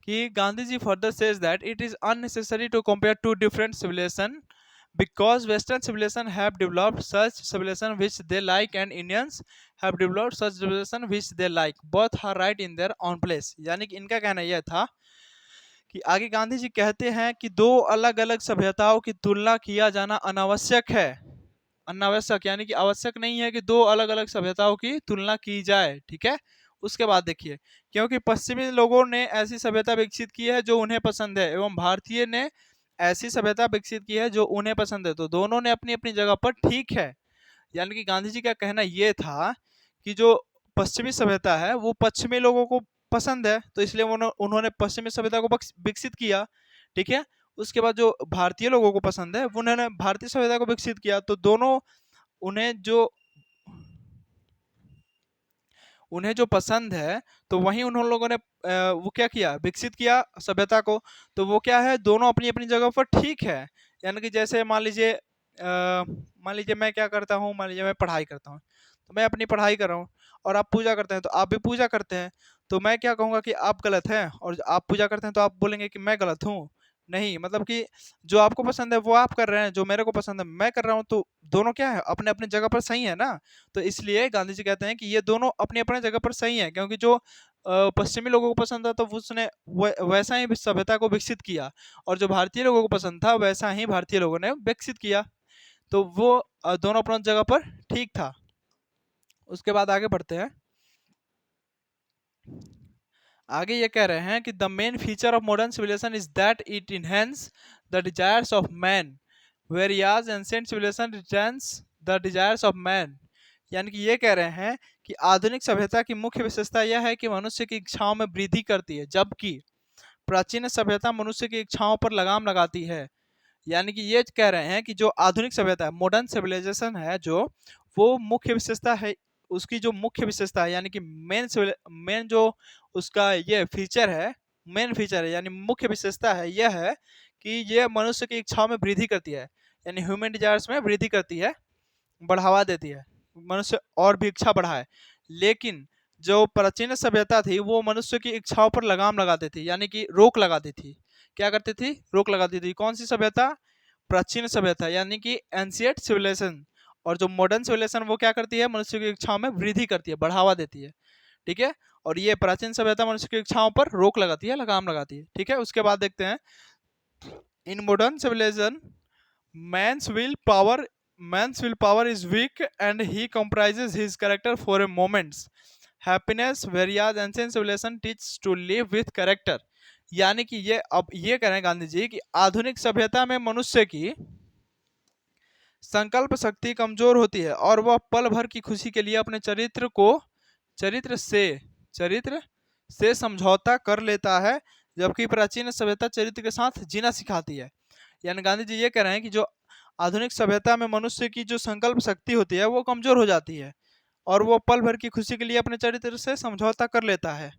कि Gandhi ji further says that it is unnecessary to compare to different civilization because western civilization have developed such civilization which they like and Indians have developed such civilization which they like, both are right in their own place। यानी कि इनका कहना यह था कि आगे गांधी जी कहते हैं कि दो अलग अलग सभ्यताओं की तुलना किया जाना अनावश्यक है। अनावश्यक यानी कि आवश्यक नहीं है कि दो अलग अलग सभ्यताओं की तुलना की जाए, ठीक है। उसके बाद देखिए, क्योंकि पश्चिमी लोगों ने ऐसी सभ्यता विकसित की है जो उन्हें पसंद है एवं भारतीय ने ऐसी सभ्यता विकसित की है जो उन्हें पसंद है, तो दोनों ने अपनी अपनी जगह पर ठीक है। यानी कि गांधी जी का कहना ये था कि जो पश्चिमी सभ्यता है वो पश्चिमी लोगों को पसंद है, तो इसलिए उन्होंने पश्चिमी सभ्यता को विकसित किया, ठीक है। उसके बाद जो भारतीय लोगों को पसंद है वो उन्होंने भारतीय सभ्यता को विकसित किया, तो दोनों उन्हें जो पसंद है तो वहीं उन लोगों ने वो क्या किया, विकसित किया सभ्यता को। तो वो क्या है, दोनों अपनी अपनी जगह पर ठीक है। यानी कि जैसे मान लीजिए मैं क्या करता हूँ, मान लीजिए मैं पढ़ाई करता हूँ, तो मैं अपनी पढ़ाई कर रहा हूँ और आप पूजा करते हैं तो आप भी पूजा करते हैं, तो मैं क्या कहूँगा कि आप गलत हैं, और आप पूजा करते हैं तो आप बोलेंगे कि मैं गलत हूँ। नहीं, मतलब कि जो आपको पसंद है वो आप कर रहे हैं, जो मेरे को पसंद है मैं कर रहा हूँ, तो दोनों क्या है, अपने अपने जगह पर सही है ना। तो इसलिए गांधी जी कहते हैं कि ये दोनों अपनी अपने जगह पर सही है, क्योंकि जो पश्चिमी लोगों को पसंद था तो उसने वैसा ही सभ्यता को विकसित किया, और जो भारतीय लोगों को पसंद था वैसा ही भारतीय लोगों ने विकसित किया। तो वो दोनों अपनी जगह पर ठीक था। उसके बाद आगे बढ़ते हैं। आगे ये कह रहे हैं कि the main feature of modern civilization is that it enhance the desires of man, whereas ancient civilization retains the desires of man. यानी कि ये कह रहे हैं कि आधुनिक सभ्यता की मुख्य विशेषता यह है कि मनुष्य की इच्छाओं में वृद्धि करती है, जबकि प्राचीन सभ्यता मनुष्य की इच्छाओं पर लगाम लगाती है। यानी कि ये कह रहे हैं कि जो आधुनिक सभ्यता है, मॉडर्न सिविलाइजेशन है, जो वो मुख्य विशेषता है, उसकी जो मुख्य विशेषता है यानी कि मेन जो उसका ये फीचर है, मेन फीचर है यानी मुख्य विशेषता है, यह है कि ये मनुष्य की इच्छाओं में वृद्धि करती है, यानी ह्यूमन डिजायर्स में वृद्धि करती है, बढ़ावा देती है, मनुष्य और भी इच्छा बढ़ाए। लेकिन जो प्राचीन सभ्यता थी वो मनुष्य की इच्छाओं पर लगाम लगाती थी, यानी कि रोक लगाती थी। क्या करती थी, रोक लगाती थी। कौन सी सभ्यता, प्राचीन सभ्यता यानी कि एंशिएंट सिविलाइजेशन। और जो मॉडर्न सिविलाइजेशन वो क्या करती है, मनुष्य की इच्छाओं में वृद्धि करती है, बढ़ावा देती है, ठीक है। और ये प्राचीन सभ्यता मनुष्य की इच्छाओं पर रोक लगाती है, लगाम लगाती है, ठीक है। उसके बाद देखते हैं, in modern civilization man's willpower man's willpower is weak and he comprises his character for a moment's happiness, whereas ancient civilization teaches to live with character। यानी कि ये अब ये कह रहे हैं गांधी जी कि आधुनिक सभ्यता में मनुष्य की संकल्प शक्ति कमजोर होती है और वह पल भर की खुशी के लिए अपने चरित्र से चरित्र से समझौता कर लेता है, जबकि प्राचीन सभ्यता चरित्र के साथ जीना सिखाती है। यानी गांधी जी ये कह रहे हैं कि जो आधुनिक सभ्यता में मनुष्य की जो संकल्प शक्ति होती है वो कमजोर हो जाती है और वो पल भर की खुशी के लिए अपने चरित्र से समझौता कर लेता है।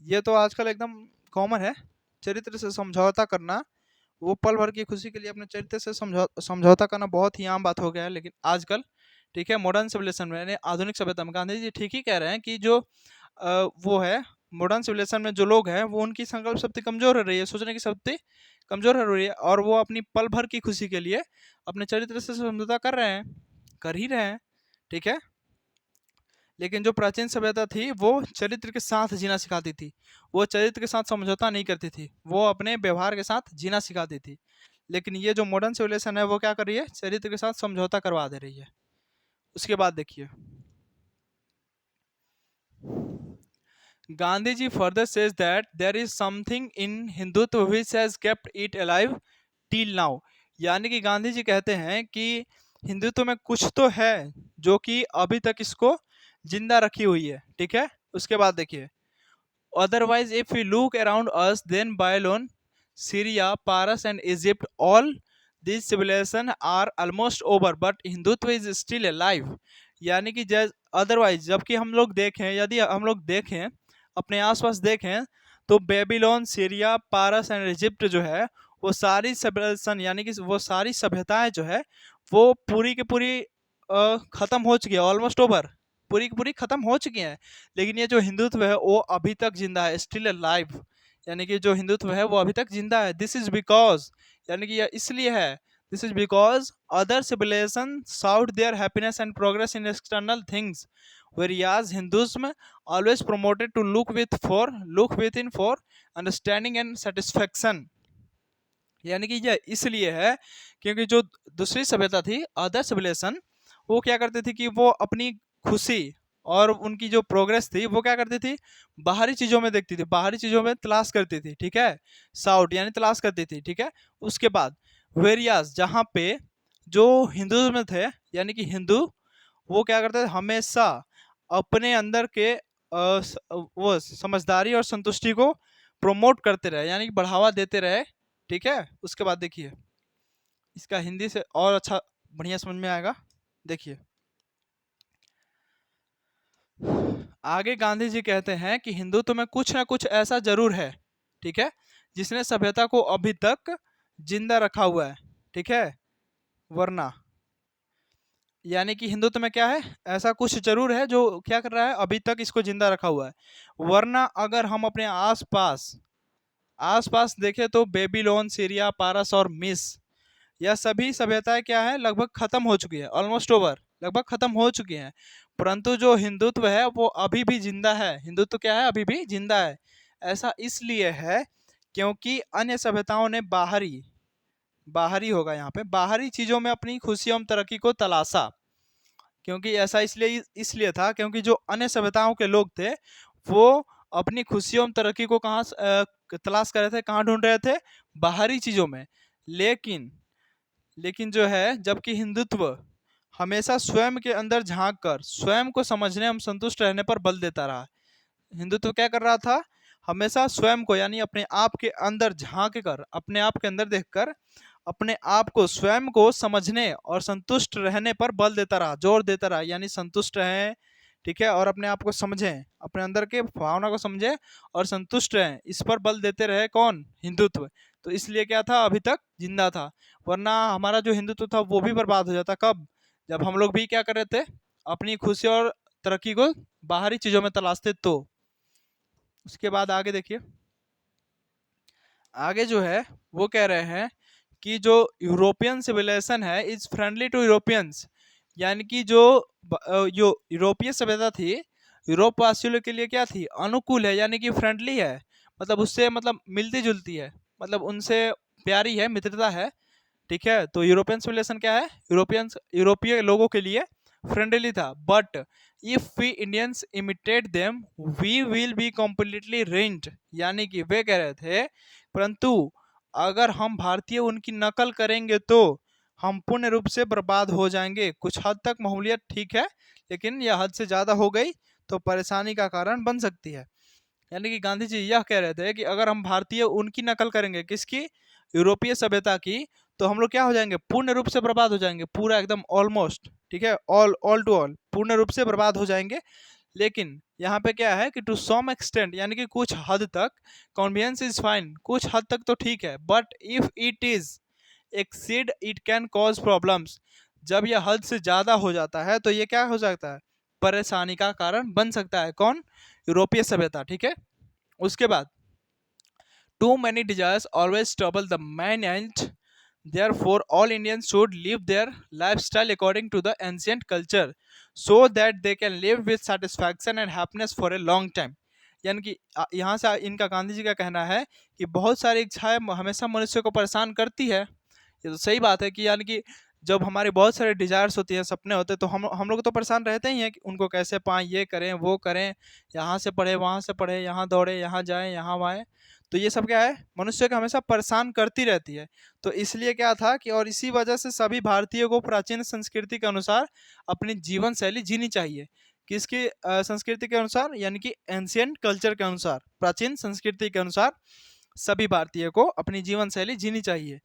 ये तो आजकल एकदम कॉमन है, चरित्र से समझौता करना, वो पल भर की खुशी के लिए अपने चरित्र से समझौता करना बहुत ही आम बात हो गया है लेकिन आजकल, ठीक है। मॉडर्न सिविलाइजेशन में, आधुनिक सभ्यता में गांधी जी ठीक ही कह रहे हैं कि जो वो है मॉडर्न सिविलाइजेशन में जो लोग हैं वो उनकी संकल्प शक्ति कमजोर हो रही है, सोचने की शक्ति कमजोर हो रही है, और वो अपनी पल भर की खुशी के लिए अपने चरित्र से समझौता कर रहे हैं, कर ही रहे हैं, ठीक है। लेकिन जो प्राचीन सभ्यता थी वो चरित्र के साथ जीना सिखाती थी, वो चरित्र के साथ समझौता नहीं करती थी, वो अपने व्यवहार के साथ जीना सिखाती थी। लेकिन ये जो मॉडर्न सिविलाइजेशन है वो क्या कर रही है, चरित्र के साथ समझौता करवा दे रही है। उसके बाद देखिए, Gandhi ji further says that there is something in Hindutva which has kept it alive till now. यानी कि गांधी जी कहते हैं कि हिंदुत्व में कुछ तो है जो कि अभी तक इसको जिंदा रखी हुई है, ठीक है। उसके बाद देखिए, otherwise if we look around us then Babylon, Syria, Paras and Egypt, all these civilizations are almost over but Hindutva is still alive। यानी कि अदरवाइज जबकि हम लोग देखें, यदि हम लोग देखें अपने आसपास देखें तो Babylon, Syria, Paras and Egypt जो है वो सारी सिविलाइजेशन यानी कि वो सारी सभ्यताएं जो है वो पूरी की पूरी खत्म हो चुकी है, ऑलमोस्ट ओवर, पूरी की पूरी खत्म हो चुकी हैं। लेकिन ये जो हिंदुत्व है वो अभी तक जिंदा है, स्टिल अलाइव। यानी कि जो हिंदुत्व है वो अभी तक जिंदा है। दिस इज बिकॉज, यानी कि यह इसलिए है This is because other civilizations sought their happiness and progress in external things, whereas Hinduism always promoted to look within for understanding and satisfaction. यानी कि यह इसलिए है क्योंकि जो दूसरी सभ्यता थी, अदर सिविलाइजेशन, वो क्या करती थी कि वो अपनी खुशी और उनकी जो प्रोग्रेस थी वो क्या करती थी, बाहरी चीज़ों में देखती थी, बाहरी चीज़ों में तलाश करती थी, ठीक है, साउट यानी तलाश करती थी, ठीक है। उसके बाद वेरियास, जहाँ पे जो हिंदू में थे, यानी कि हिंदू, वो क्या करते थे, हमेशा अपने अंदर के वो समझदारी और संतुष्टि को प्रमोट करते रहे, यानी कि बढ़ावा देते रहे, ठीक है। उसके बाद देखिए, इसका हिंदी से और अच्छा बढ़िया समझ में आएगा। देखिए आगे गांधी जी कहते हैं कि हिंदुत्व में कुछ ना कुछ ऐसा जरूर है, ठीक है, जिसने सभ्यता को अभी तक जिंदा रखा हुआ है, ठीक है। वरना यानी कि हिंदुत्व में क्या है, ऐसा कुछ जरूर है जो क्या कर रहा है, अभी तक इसको जिंदा रखा हुआ है। वरना अगर हम अपने आसपास आसपास देखें तो बेबीलोन, सीरिया, पारस और मिस, यह सभी सभ्यताएं क्या है, लगभग खत्म हो चुकी है, ऑलमोस्ट ओवर, लगभग खत्म हो चुकी हैं। परंतु जो हिंदुत्व है वो अभी भी जिंदा है, हिंदुत्व क्या है, अभी भी जिंदा है। ऐसा इसलिए है क्योंकि अन्य सभ्यताओं ने बाहरी बाहरी होगा यहाँ पे, बाहरी चीजों में अपनी खुशी एवं तरक्की को तलाशा। क्योंकि ऐसा इसलिए इसलिए था क्योंकि जो अन्य सभ्यताओं के लोग थे वो अपनी खुशियों एवं तरक्की को कहाँ तलाश कर रहे थे, कहाँ ढूंढ रहे थे, बाहरी चीजों में। लेकिन लेकिन जो है, जबकि हिंदुत्व हमेशा स्वयं के अंदर झांक कर स्वयं को समझने एवं संतुष्ट रहने पर बल देता रहा। हिंदुत्व क्या कर रहा था, हमेशा स्वयं को यानी अपने आप के अंदर झांक कर, अपने आप के अंदर देखकर अपने आप को स्वयं को समझने और संतुष्ट रहने पर बल देता रहा, जोर देता रहा, यानी संतुष्ट रहें, ठीक है, और अपने आप को समझें, अपने अंदर के भावना को समझें और संतुष्ट रहें, इस पर बल देते रहे कौन, हिंदुत्व। तो इसलिए क्या था, अभी तक जिंदा था। वरना हमारा जो हिंदुत्व था वो भी बर्बाद हो जाता, कब, जब हम लोग भी क्या कर रहे थे, अपनी खुशी और तरक्की को बाहरी चीजों में तलाशते तो। उसके बाद आगे देखिए, आगे जो है वो कह रहे हैं कि जो यूरोपियन सिविलाइजेशन है इज फ्रेंडली टू यूरोपियंस, यानी कि जो जो यूरोपीय सभ्यता थी, यूरोप वासियों के लिए क्या थी, अनुकूल है, यानी कि फ्रेंडली है, मतलब उससे मतलब मिलती जुलती है, मतलब उनसे प्यारी है, मित्रता है, ठीक है। तो यूरोपियन सिविलाइजेशन क्या है, यूरोपीय लोगों के लिए फ्रेंडली था। But if we Indians imitate them we will be completely rent, यानी कि वे कह रहे थे परंतु अगर हम भारतीय उनकी नकल करेंगे तो हम पूर्ण रूप से बर्बाद हो जाएंगे। कुछ हद तक माहौलियत ठीक है, लेकिन यह हद से ज़्यादा हो गई तो परेशानी का कारण बन सकती है। यानी कि गांधी जी यह कह रहे थे कि अगर हम भारतीय उनकी नकल करेंगे, किसकी, यूरोपीय सभ्यता की, तो हम लोग क्या हो जाएंगे, पूर्ण रूप से बर्बाद हो जाएंगे, पूरा एकदम ऑलमोस्ट, ठीक है, ऑल ऑल टू ऑल पूर्ण रूप से बर्बाद हो जाएंगे। लेकिन यहाँ पे क्या है कि टू सम एक्सटेंट, यानी कि कुछ हद तक, कॉन्वियंस इज फाइन, कुछ हद तक तो ठीक है, but if it is exceed it can cause problems, जब यह हद से ज़्यादा हो जाता है तो ये क्या हो सकता है, परेशानी का कारण बन सकता है, कौन, यूरोपीय सभ्यता, ठीक है। उसके बाद too many desires always trouble the man and therefore all Indians should live their lifestyle according to the ancient culture so that they can live with satisfaction and happiness for a long time। यानी कि यहाँ से इनका, गांधी जी का कहना है कि बहुत सारी इच्छाएं हमेशा मनुष्य को परेशान करती है। ये तो सही बात है कि यानी कि जब हमारी बहुत सारे डिजायर्स होती हैं, सपने होते हैं, तो हम लोग तो परेशान रहते ही हैं कि उनको कैसे पाएं, ये करें वो करें, यहाँ से पढ़े वहाँ से पढ़े, यहाँ दौड़े यहाँ जाएं यहाँ आएँ। तो ये सब क्या है, मनुष्य को हमेशा परेशान करती रहती है। तो इसलिए क्या था कि, और इसी वजह से सभी भारतीयों को प्राचीन संस्कृति के अनुसार अपनी जीवन शैली जीनी चाहिए। किसकी संस्कृति के अनुसार, यानी कि एंशियंट कल्चर के अनुसार, प्राचीन संस्कृति के अनुसार सभी भारतीय को अपनी जीवन शैली जीनी चाहिए।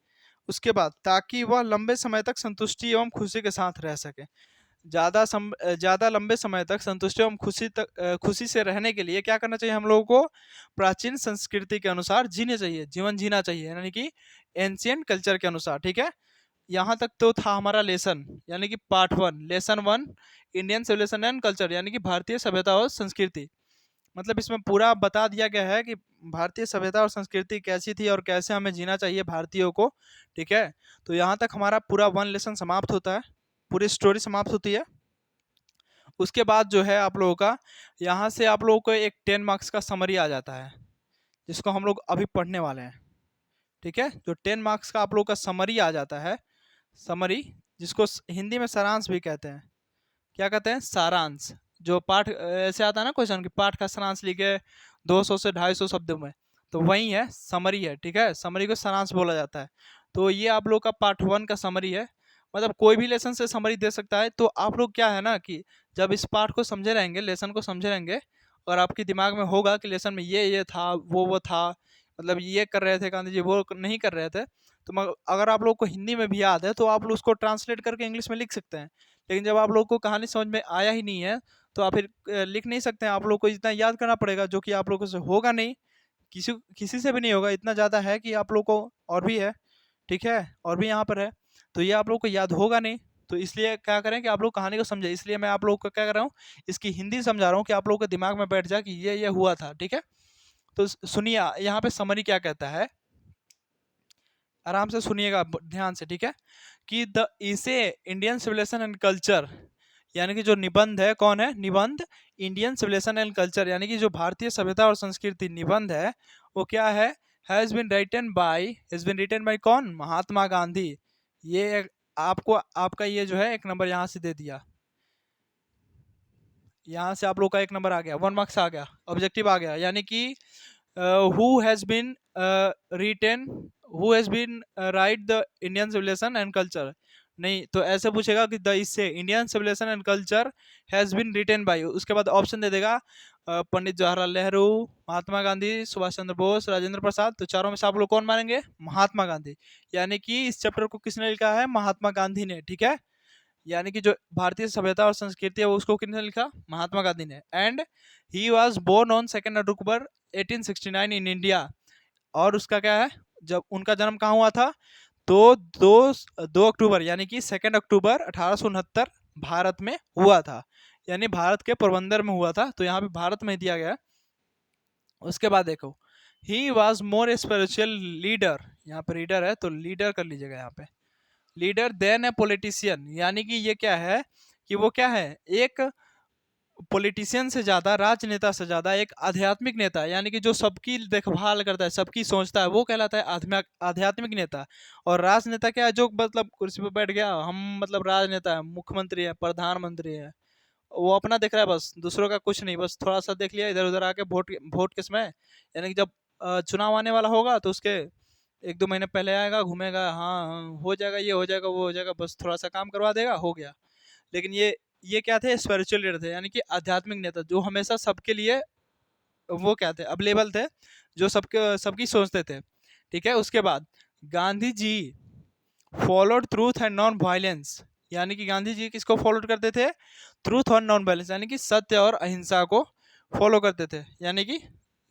उसके बाद ताकि वह लंबे समय तक संतुष्टि एवं खुशी के साथ रह सके। ज़्यादा लंबे समय तक संतुष्टि एवं खुशी से रहने के लिए क्या करना चाहिए, हम लोगों को प्राचीन संस्कृति के अनुसार जीने चाहिए, जीवन जीना चाहिए, यानी कि एंशियंट कल्चर के अनुसार, ठीक है। यहाँ तक तो था हमारा लेसन, यानी कि part 1, lesson 1, Indian civilization and culture, यानी कि भारतीय सभ्यता और संस्कृति। मतलब इसमें पूरा बता दिया गया है कि भारतीय सभ्यता और संस्कृति कैसी थी और कैसे हमें जीना चाहिए भारतीयों को, ठीक है। तो यहाँ तक हमारा पूरा वन लेसन समाप्त होता है, पूरी स्टोरी समाप्त होती है। उसके बाद जो है आप लोगों का यहाँ से आप लोगों को एक 10 मार्क्स का समरी आ जाता है, जिसको हम लोग अभी पढ़ने वाले हैं, ठीक है। जो 10 मार्क्स का आप लोगों का समरी आ जाता है, समरी, जिसको हिंदी में सारांश भी कहते हैं। क्या कहते हैं? सारांश। जो पाठ ऐसे आता है ना क्वेश्चन कि पाठ का सारांश लिखे 200 से 250 शब्दों में, तो वही है, समरी है, ठीक है। समरी को सारांश बोला जाता है। तो ये आप लोग का पार्ट 1 का समरी है। मतलब कोई भी लेसन से समरी दे सकता है। तो आप लोग क्या है ना कि जब इस पाठ को समझे रहेंगे, लेसन को समझे रहेंगे, और आपके दिमाग में होगा कि लेसन में ये था, वो था, मतलब ये कर रहे थे गांधी जी, वो नहीं कर रहे थे, तो अगर आप लोग को हिंदी में भी याद है तो आप लोग उसको ट्रांसलेट करके इंग्लिश में लिख सकते हैं। लेकिन जब आप लोग को कहानी समझ में आया ही नहीं है तो आप फिर लिख नहीं सकते हैं। आप लोग को इतना याद करना पड़ेगा, जो कि आप लोगों से होगा नहीं, किसी किसी से भी नहीं होगा। इतना ज़्यादा है कि आप लोग को और भी है, ठीक है, और भी यहाँ पर है, तो ये आप लोग को याद होगा नहीं। तो इसलिए क्या करें कि आप लोग कहानी को समझे, इसलिए मैं आप लोग को क्या कर रहा हूँ, इसकी हिंदी समझा रहा हूँ कि आप लोगों के दिमाग में बैठ जाए कि ये हुआ था, ठीक है। तो सुनिए यहाँ पे समरी क्या कहता है, आराम से सुनिएगा ध्यान से, ठीक है। कि द इसे इंडियन सिविलाइजेशन एंड कल्चर, यानी कि जो निबंध है, कौन है? निबंध, इंडियन सिविलाइजेशन एंड कल्चर, यानी कि जो भारतीय सभ्यता और संस्कृति निबंध है, वो क्या है? हैज़ बीन रिटन बाय कौन? महात्मा गांधी। ये आपको आपका ये जो है 1 नंबर यहाँ से दे दिया, यहाँ से आप लोग का 1 नंबर आ गया, 1 मार्क्स आ गया, ऑब्जेक्टिव आ गया। यानी कि who has been written, who has been write the Indian civilization and culture, नहीं तो ऐसे पूछेगा कि द इससे Indian civilization and culture has been written by, उसके बाद ऑप्शन दे देगा पंडित जवाहरलाल नेहरू, महात्मा गांधी, सुभाष चंद्र बोस, राजेंद्र प्रसाद। तो चारों में से आप लोग कौन मानेंगे? महात्मा गांधी। यानी कि इस चैप्टर को किसने लिखा है? महात्मा गांधी ने, ठीक है। यानी कि जो भारतीय सभ्यता और संस्कृति है उसको किसने लिखा? महात्मा गांधी ने। And he was born on 2 October 1869 in India. और उसका क्या है, जब उनका जन्म कहाँ हुआ था? तो 2 अक्टूबर, यानी कि 2 अक्टूबर 1869 भारत में हुआ था, यानी भारत के पोरबंदर में हुआ था। तो यहाँ पे भारत में दिया गया। उसके बाद देखो, he was more spiritual leader, यहाँ पे रीडर है तो लीडर कर लीजिएगा यहाँ पे, लीडर देन ए पॉलिटिशियन। यानी कि ये क्या है कि वो क्या है? एक पॉलिटिशियन से ज़्यादा, राजनेता से ज़्यादा एक आध्यात्मिक नेता, यानी कि जो सबकी देखभाल करता है, सबकी सोचता है, वो कहलाता है आध्यात्मिक नेता। और राजनेता क्या है? जो मतलब कुर्सी पर बैठ गया, हम मतलब राजनेता है, मुख्यमंत्री है, प्रधानमंत्री है, वो अपना देख रहा है बस, दूसरों का कुछ नहीं, बस थोड़ा सा देख लिया इधर उधर आके वोट वोट के समय, यानी कि जब चुनाव आने वाला होगा तो उसके 1-2 महीने पहले आएगा, घूमेगा, हाँ हाँ हो जाएगा, ये हो जाएगा, वो हो जाएगा, बस थोड़ा सा काम करवा देगा, हो गया। लेकिन ये क्या थे? स्पिरिचुअल लीडर थे, यानी कि आध्यात्मिक नेता, जो हमेशा सबके लिए वो क्या थे? अवेलेबल थे, जो सबकी सोचते थे, ठीक है। उसके बाद Gandhi ji followed truth and non violence, यानी कि गांधी जी किसको फॉलो करते थे? ट्रूथ और नॉन वायलेंस, यानी कि सत्य और अहिंसा को फॉलो करते थे। यानी कि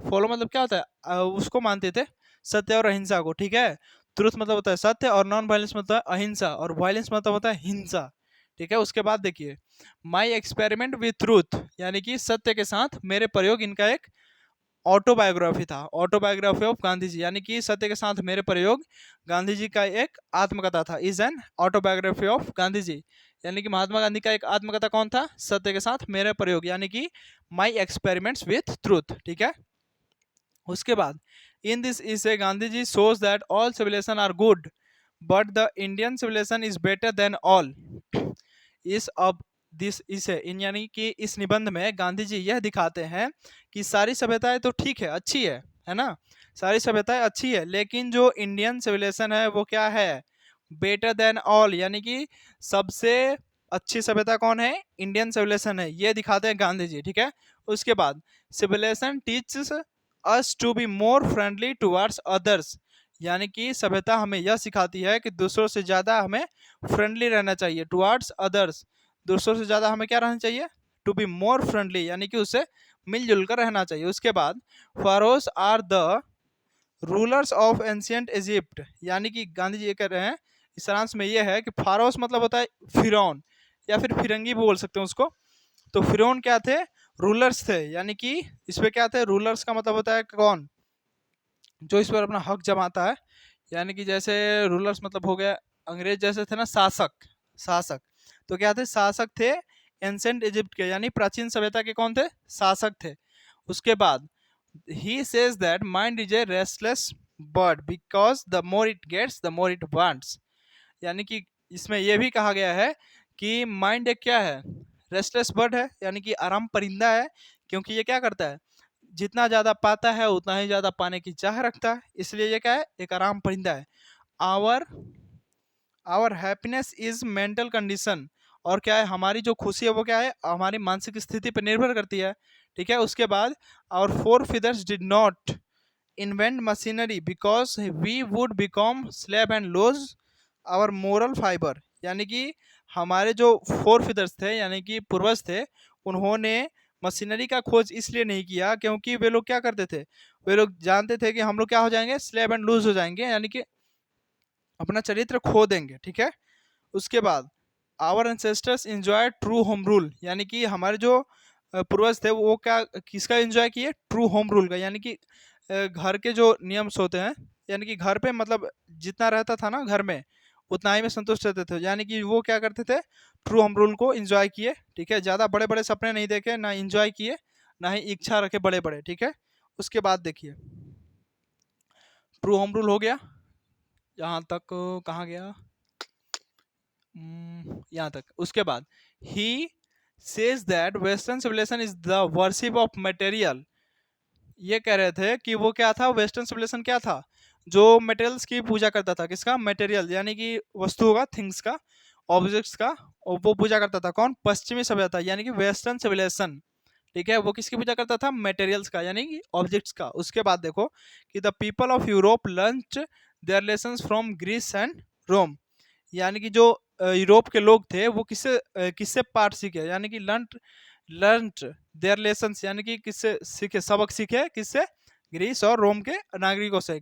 फॉलो मतलब क्या होता है? उसको मानते थे, सत्य और अहिंसा को, ठीक है। ट्रूथ मतलब होता है सत्य, और नॉन वायलेंस मतलब है अहिंसा, और वायलेंस मतलब होता है हिंसा, ठीक है। उसके बाद देखिए, माई एक्सपेरिमेंट विथ ट्रूथ, यानी कि सत्य के साथ मेरे प्रयोग, इनका एक ऑटोबायोग्राफी था, ऑटोबायोग्राफी ऑफ गांधी जी, यानी कि सत्य के साथ मेरे प्रयोग गांधी जी का एक आत्मकथा था, is an autobiography of Gandhi ji. यानी कि महात्मा गांधी का एक आत्मकथा कौन था? सत्य के साथ मेरे प्रयोग, यानी कि माई एक्सपेरिमेंट्स विथ ट्रूथ, ठीक है। उसके बाद in this is a Gandhi ji shows that all civilization are good but the Indian civilization is better than all. इस अब दिस इसे इन, यानी कि इस निबंध में गांधी जी यह दिखाते हैं कि सारी सभ्यताएं तो ठीक है, अच्छी है ना, सारी सभ्यताएं अच्छी है, लेकिन जो इंडियन सिविलाइजेशन है वो क्या है? बेटर देन ऑल, यानी कि सबसे अच्छी सभ्यता कौन है? इंडियन सिविलाइजेशन है, ये दिखाते हैं गांधी जी, ठीक है। उसके बाद civilization teaches us to be more friendly towards others, यानी कि सभ्यता हमें यह सिखाती है कि दूसरों से ज़्यादा हमें फ्रेंडली रहना चाहिए, टुवर्ड्स अदर्स, दूसरों से ज़्यादा हमें क्या रहना चाहिए? टू बी मोर फ्रेंडली, यानी कि उससे मिलजुल कर रहना चाहिए। उसके बाद pharaohs are the rulers of ancient Egypt, यानी कि गांधी जी ये कह रहे हैं, इस सारांश में ये है कि फारोस मतलब होता है फिरौन, या फिर फिरंगी भी बोल सकते हैं उसको। तो फिरौन क्या थे? रूलर्स थे, यानी कि इस पे क्या थे, रूलर्स का मतलब होता है कौन, जो इस पर अपना हक जमाता है। यानी कि जैसे रूलर्स मतलब हो गया अंग्रेज जैसे थे ना, शासक, शासक। तो क्या थे, शासक थे एंसेंट इजिप्ट के, यानी प्राचीन सभ्यता के कौन थे, शासक थे। उसके बाद he says that mind is a restless bird because the more it gets the more it wants. यानी कि इसमें यह भी कहा गया है कि माइंड एक क्या है, रेस्टलेस बर्ड है, यानी कि आराम परिंदा है, क्योंकि ये क्या करता है, जितना ज़्यादा पाता है उतना ही ज़्यादा पाने की चाह रखता है, इसलिए ये क्या है, एक आराम परिंदा है। Our our happiness is mental condition, और क्या है, हमारी जो खुशी है वो क्या है, हमारी मानसिक स्थिति पर निर्भर करती है। ठीक है, उसके बाद our forefathers did not invent machinery because we would become slave and lose our moral fibre. यानी कि हमारे जो फोर फिदर्स थे, यानी कि पूर्वज थे, उन्होंने मशीनरी का खोज इसलिए नहीं किया क्योंकि वे लोग क्या करते थे, वे लोग जानते थे कि हम लोग क्या हो जाएंगे, स्लेव एंड लूज हो जाएंगे, यानी कि अपना चरित्र खो देंगे। ठीक है, उसके बाद our ancestors enjoy true home rule, यानी कि हमारे जो पूर्वज थे वो क्या किसका एंजॉय किए, ट्रू होम रूल का, यानी कि घर के जो नियम्स होते हैं, यानी कि घर पे मतलब जितना रहता था ना घर में उतना ही में संतुष्ट रहते थे, यानी कि वो क्या करते थे, ट्रू होम रूल को एंजॉय किए। ठीक है, ज़्यादा बड़े बड़े सपने नहीं देखे, ना एंजॉय किए, ना ही इच्छा रखे बड़े बड़े। ठीक है, उसके बाद देखिए ट्रू होम रूल हो गया, यहाँ तक कहाँ गया, यहाँ तक। उसके बाद he says that western civilisation is the worship of material. ये कह रहे थे कि वो क्या था, वेस्टर्न सिविलाइजेशन क्या था, जो मटेरियल्स की पूजा करता था, किसका, मटेरियल, यानी कि वस्तुओं का, थिंग्स का, ऑब्जेक्ट्स का, और वो पूजा करता था कौन, पश्चिमी सभ्यता, यानी कि वेस्टर्न सिविलाइजेशन। ठीक है, वो किसकी पूजा करता था, मटेरियल्स का, यानी कि ऑब्जेक्ट्स का। उसके बाद देखो कि the people of Europe learned their lessons from Greece and Rome, यानी कि जो यूरोप के लोग थे वो किससे किससे पाठ सीखे, यानी कि लर्नड देयर लेसन्स, यानी कि किससे सीखे, सबक सीखे, किससे, ग्रीस और रोम के नागरिकों से।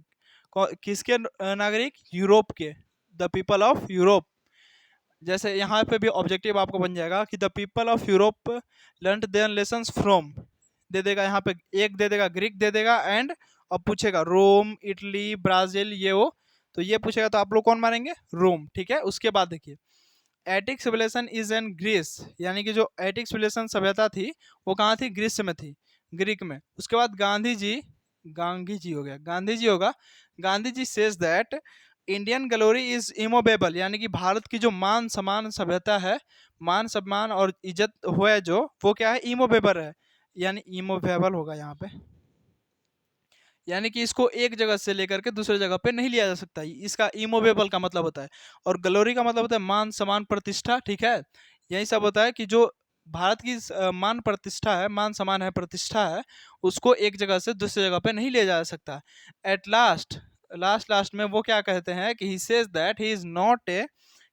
किसके नागरिक, यूरोप के, द पीपल ऑफ यूरोप। जैसे यहाँ पे भी ऑब्जेक्टिव आपको बन जाएगा कि the people of Europe learn their lessons from, दे देगा यहाँ पे, एक दे देगा ग्रीक दे देगा, एंड अब पूछेगा रोम, इटली, ब्राज़ील, ये वो, तो ये पूछेगा तो आप लोग कौन मारेंगे, रोम। ठीक है, उसके बाद देखिए Attic civilisation is in Greece, यानी कि जो एटिक सिविलाइजेशन सभ्यता थी वो कहाँ थी, ग्रीस में थी, ग्रीक में। उसके बाद गांधी जी हो गया, गांधी जी होगा, Gandhi ji says that Indian glory is immovable, यानी कि भारत की जो मान सम्मान सभ्यता है, मान सम्मान और इज्जत हो है जो, वो क्या है, इमोवेबल है, यानी इमोवेबल होगा यहाँ पे, यानी कि इसको एक जगह से लेकर के दूसरे जगह पे नहीं लिया जा सकता, इसका इमोवेबल का मतलब होता है। और ग्लोरी का मतलब होता है मान सम्मान प्रतिष्ठा। ठीक है, यही सब होता है कि जो भारत की मान प्रतिष्ठा है, मान सम्मान है, प्रतिष्ठा है, उसको एक जगह से दूसरी जगह पे नहीं लिया जा सकता। एट लास्ट, लास्ट में वो क्या कहते हैं कि he says that he is not a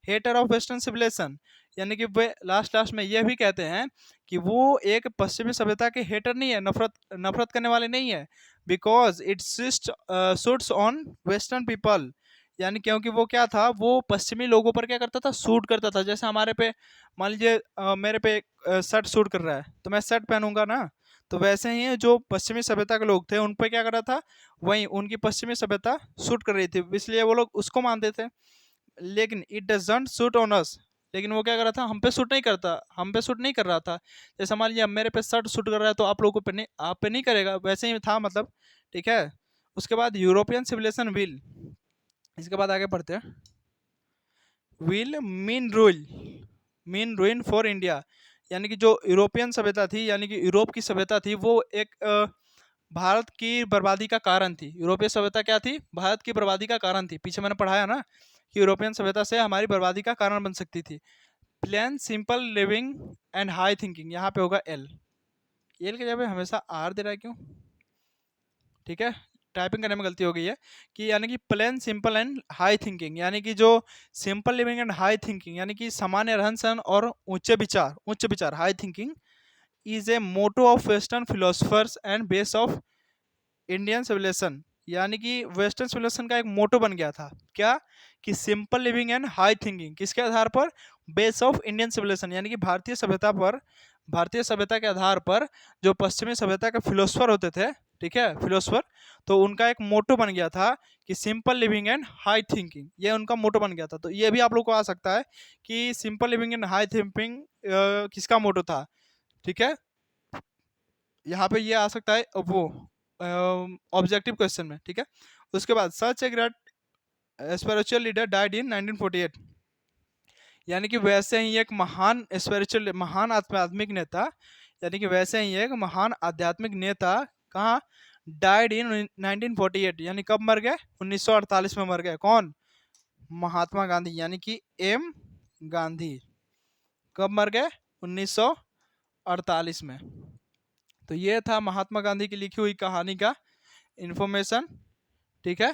hater of western civilisation, यानी कि वे लास्ट में यह भी कहते हैं कि वो एक पश्चिमी सभ्यता के हेटर नहीं है, नफरत नफरत करने वाले नहीं है, because it suits on western people, यानी क्योंकि वो क्या था, वो पश्चिमी लोगों पर क्या करता था, सूट करता था। जैसे हमारे पे मान लीजिए मेरे पे शर्ट सूट कर रहा है तो मैं शर्ट पहनूंगा ना, तो वैसे ही जो पश्चिमी सभ्यता के लोग थे उन पे क्या कर रहा था, वही उनकी पश्चिमी सभ्यता सूट कर रही थी, इसलिए वो लोग उसको मानते थे। लेकिन it doesn't suit on us, लेकिन वो क्या कर रहा था, हम पे सूट नहीं करता, हम पे सूट नहीं कर रहा था। जैसे मान लिया मेरे पे शर्ट सूट कर रहा है तो आप लोगों पे नहीं, आप पे नहीं करेगा, वैसे ही था मतलब। ठीक है, उसके बाद यूरोपियन सिविलाइजेशन विल, इसके बाद आगे पढ़ते हैं, विल मीन रूइन फॉर इंडिया, यानी कि जो यूरोपियन सभ्यता थी, यानी कि यूरोप की सभ्यता थी, वो एक भारत की बर्बादी का कारण थी। यूरोपीय सभ्यता क्या थी, भारत की बर्बादी का कारण थी। पीछे मैंने पढ़ाया ना कि यूरोपियन सभ्यता से हमारी बर्बादी का कारण बन सकती थी। Plain simple living and high thinking, यहाँ पे होगा एल, एल के जगह पे हमेशा आर दे रहा है क्यों। ठीक है, टाइपिंग करने में गलती हो गई है, कि यानी कि plain simple and high thinking, यानी कि जो simple living and high thinking, यानी कि सामान्य रहन सहन और उच्च विचार, high thinking is a motto of western philosophers and base of Indian civilisation, यानी कि वेस्टर्न सिविलाइजेशन का एक मोटो बन गया था क्या, कि simple living and high thinking, किसके आधार पर, बेस ऑफ इंडियन सिविलाइजेशन, यानी कि भारतीय सभ्यता पर भारतीय सभ्यता के आधार पर जो पश्चिमी सभ्यता के फिलोसफर होते थे, ठीक है, फिलोसफर, तो उनका एक मोटो बन गया था कि simple living and high thinking, ये उनका मोटो बन गया था। तो ये भी आप लोग को आ सकता है कि simple living and high thinking किसका मोटो था, ठीक है। यहाँ पे ये आ सकता है वो ऑब्जेक्टिव क्वेश्चन में, ठीक है। उसके बाद such a great spiritual leader died in 1948, यानी कि वैसे ही एक महान स्पिरिचुअल, महान आध्यात्मिक नेता, यानी कि वैसे ही एक महान आध्यात्मिक नेता कहाँ डाइड इन 1948, यानी कब मर गए, 1948 में मर गए। कौन? महात्मा गांधी, यानी कि एम गांधी। कब मर गए? 1948 में। तो ये था महात्मा गांधी की लिखी हुई कहानी का इन्फॉर्मेशन, ठीक है।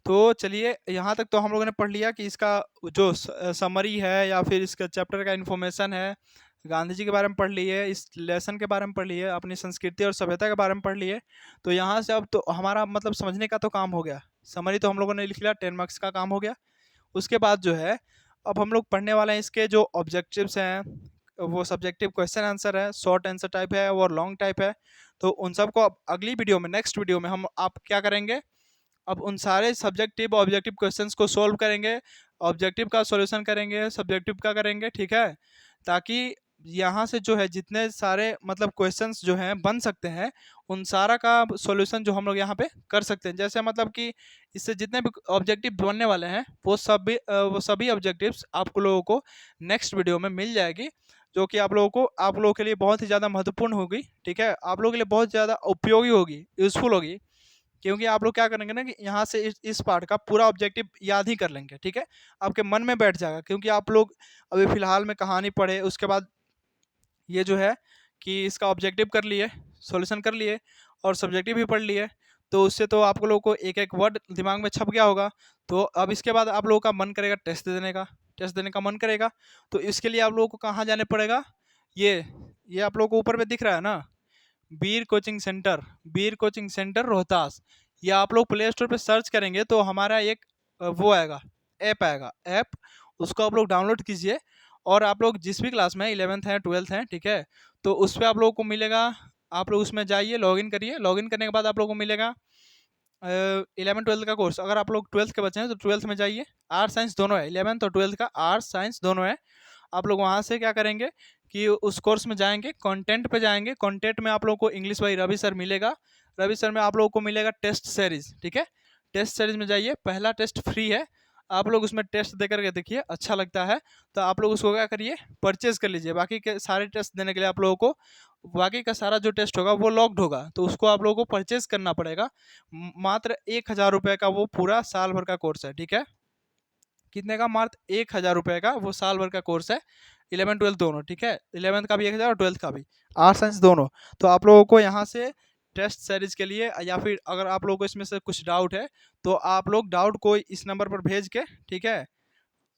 तो चलिए यहाँ तक तो हम लोगों ने पढ़ लिया कि इसका जो समरी है या फिर इसका चैप्टर का इन्फॉर्मेशन है, गांधी जी के बारे में पढ़ लिए, इस लेसन के बारे में पढ़ लिए, अपनी संस्कृति और सभ्यता के बारे में पढ़ लिए। तो यहाँ से अब तो हमारा मतलब समझने का तो काम हो गया, समरी तो हम लोगों ने लिख लिया, 10 मार्क्स का काम हो गया। उसके बाद जो है अब हम लोग पढ़ने वाले हैं इसके जो ऑब्जेक्टिव्स हैं, वो सब्जेक्टिव क्वेश्चन आंसर है, शॉर्ट आंसर टाइप है और लॉन्ग टाइप है। तो उन सबको अब अगली वीडियो में, नेक्स्ट वीडियो में हम आप क्या करेंगे, अब उन सारे सब्जेक्टिव ऑब्जेक्टिव क्वेश्चंस को सॉल्व करेंगे, ऑब्जेक्टिव का सॉल्यूशन करेंगे, सब्जेक्टिव का करेंगे, ठीक है। ताकि यहाँ से जो है जितने सारे मतलब क्वेश्चंस जो हैं बन सकते हैं, उन सारा का सॉल्यूशन जो हम लोग यहाँ पे कर सकते हैं। जैसे मतलब कि इससे जितने भी ऑब्जेक्टिव बनने वाले हैं वो सभी ऑब्जेक्टिव्स आप लोगों को नेक्स्ट वीडियो में मिल जाएगी, जो कि आप लोगों के लिए बहुत ही ज़्यादा महत्वपूर्ण होगी, ठीक है, आप लोगों के लिए बहुत ज़्यादा उपयोगी होगी, यूज़फुल होगी। क्योंकि आप लोग क्या करेंगे ना कि यहाँ से इस पार्ट का पूरा ऑब्जेक्टिव याद ही कर लेंगे, ठीक है, आपके मन में बैठ जाएगा। क्योंकि आप लोग अभी फ़िलहाल में कहानी पढ़े, उसके बाद ये जो है कि इसका ऑब्जेक्टिव कर लिए, सॉल्यूशन कर लिए और सब्जेक्टिव भी पढ़ लिए, तो उससे तो आप लोगों को एक एक वर्ड दिमाग में छप गया होगा। तो अब इसके बाद आप लोगों का मन करेगा टेस्ट देने का मन करेगा। तो इसके लिए आप लोगों को कहाँ जाने पड़ेगा, ये आप लोगों को ऊपर में दिख रहा है ना, वीर कोचिंग सेंटर रोहतास। ये आप लोग प्ले स्टोर पे सर्च करेंगे तो हमारा एक वो आएगा, ऐप, उसको आप लोग डाउनलोड कीजिए। और आप लोग जिस भी क्लास में 11th हैं 12th हैं, ठीक है, तो उस पर आप लोगों को मिलेगा, आप लोग उसमें जाइए, लॉगिन करिए, लॉगिन करने के बाद आप लोगों को मिलेगा 11 12 का कोर्स। अगर आप लोग 12th के बच्चे हैं तो 12th में जाइए, आर्ट्स साइंस दोनों है, 11th और 12th का आर्ट्स साइंस दोनों है। आप लोग वहाँ से क्या करेंगे कि उस कोर्स में जाएंगे, कंटेंट पे जाएंगे, कंटेंट में आप लोगों को इंग्लिश बाई रवि सर मिलेगा, रवि सर में आप लोगों को मिलेगा टेस्ट सीरीज, ठीक है। टेस्ट सीरीज में जाइए, पहला टेस्ट फ्री है, आप लोग उसमें टेस्ट दे करके देखिए, अच्छा लगता है तो आप लोग उसको क्या करिए, परचेज कर लीजिए। बाकी के सारे टेस्ट देने के लिए आप लोगों को, बाकी का सारा जो टेस्ट होगा वो लॉक्ड होगा, तो उसको आप लोगों को परचेज करना पड़ेगा। मात्र 1000 रुपये का वो पूरा साल भर का कोर्स है, ठीक है। कितने का? मात्र 1000 रुपये का वो साल भर का कोर्स है, 11 12 दोनों, ठीक है, 11th का भी 1000 और 12th का भी, आर्ट्स साइंस दोनों। तो आप लोगों को यहाँ से टेस्ट सीरीज के लिए, या फिर अगर आप लोगों को इसमें से कुछ डाउट है तो आप लोग डाउट को इस नंबर पर भेज के, ठीक है,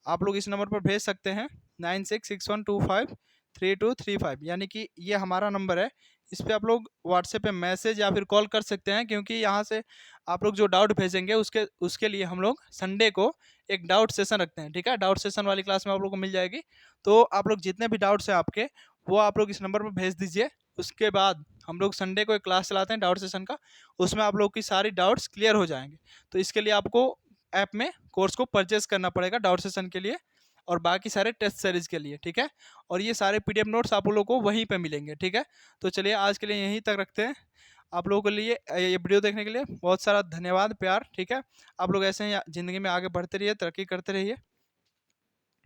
आप लोग इस नंबर पर भेज सकते हैं 9661253235, यानी कि ये हमारा नंबर है। इस पर आप लोग व्हाट्सएप पे मैसेज या फिर कॉल कर सकते हैं। क्योंकि यहाँ से आप लोग जो डाउट भेजेंगे उसके उसके लिए हम लोग संडे को एक डाउट सेशन रखते हैं, ठीक है, डाउट सेशन वाली क्लास में आप लोग को मिल जाएगी। तो आप लोग जितने भी डाउट्स हैं आपके, वो आप लोग इस नंबर पर भेज दीजिए। उसके बाद हम लोग संडे को एक क्लास चलाते हैं डाउट सेशन का, उसमें आप लोग की सारी डाउट्स क्लियर हो जाएंगे। तो इसके लिए आपको ऐप में कोर्स को परचेस करना पड़ेगा डाउट सेशन के लिए और बाकी सारे टेस्ट सीरीज के लिए, ठीक है। और ये सारे पीडीएफ नोट्स आप लोगों को वहीं पे मिलेंगे, ठीक है। तो चलिए आज के लिए यहीं तक रखते हैं। आप लोगों के लिए ये वीडियो देखने के लिए बहुत सारा धन्यवाद, प्यार, ठीक है। आप लोग ऐसे ही ज़िंदगी में आगे बढ़ते रहिए, तरक्की करते रहिए।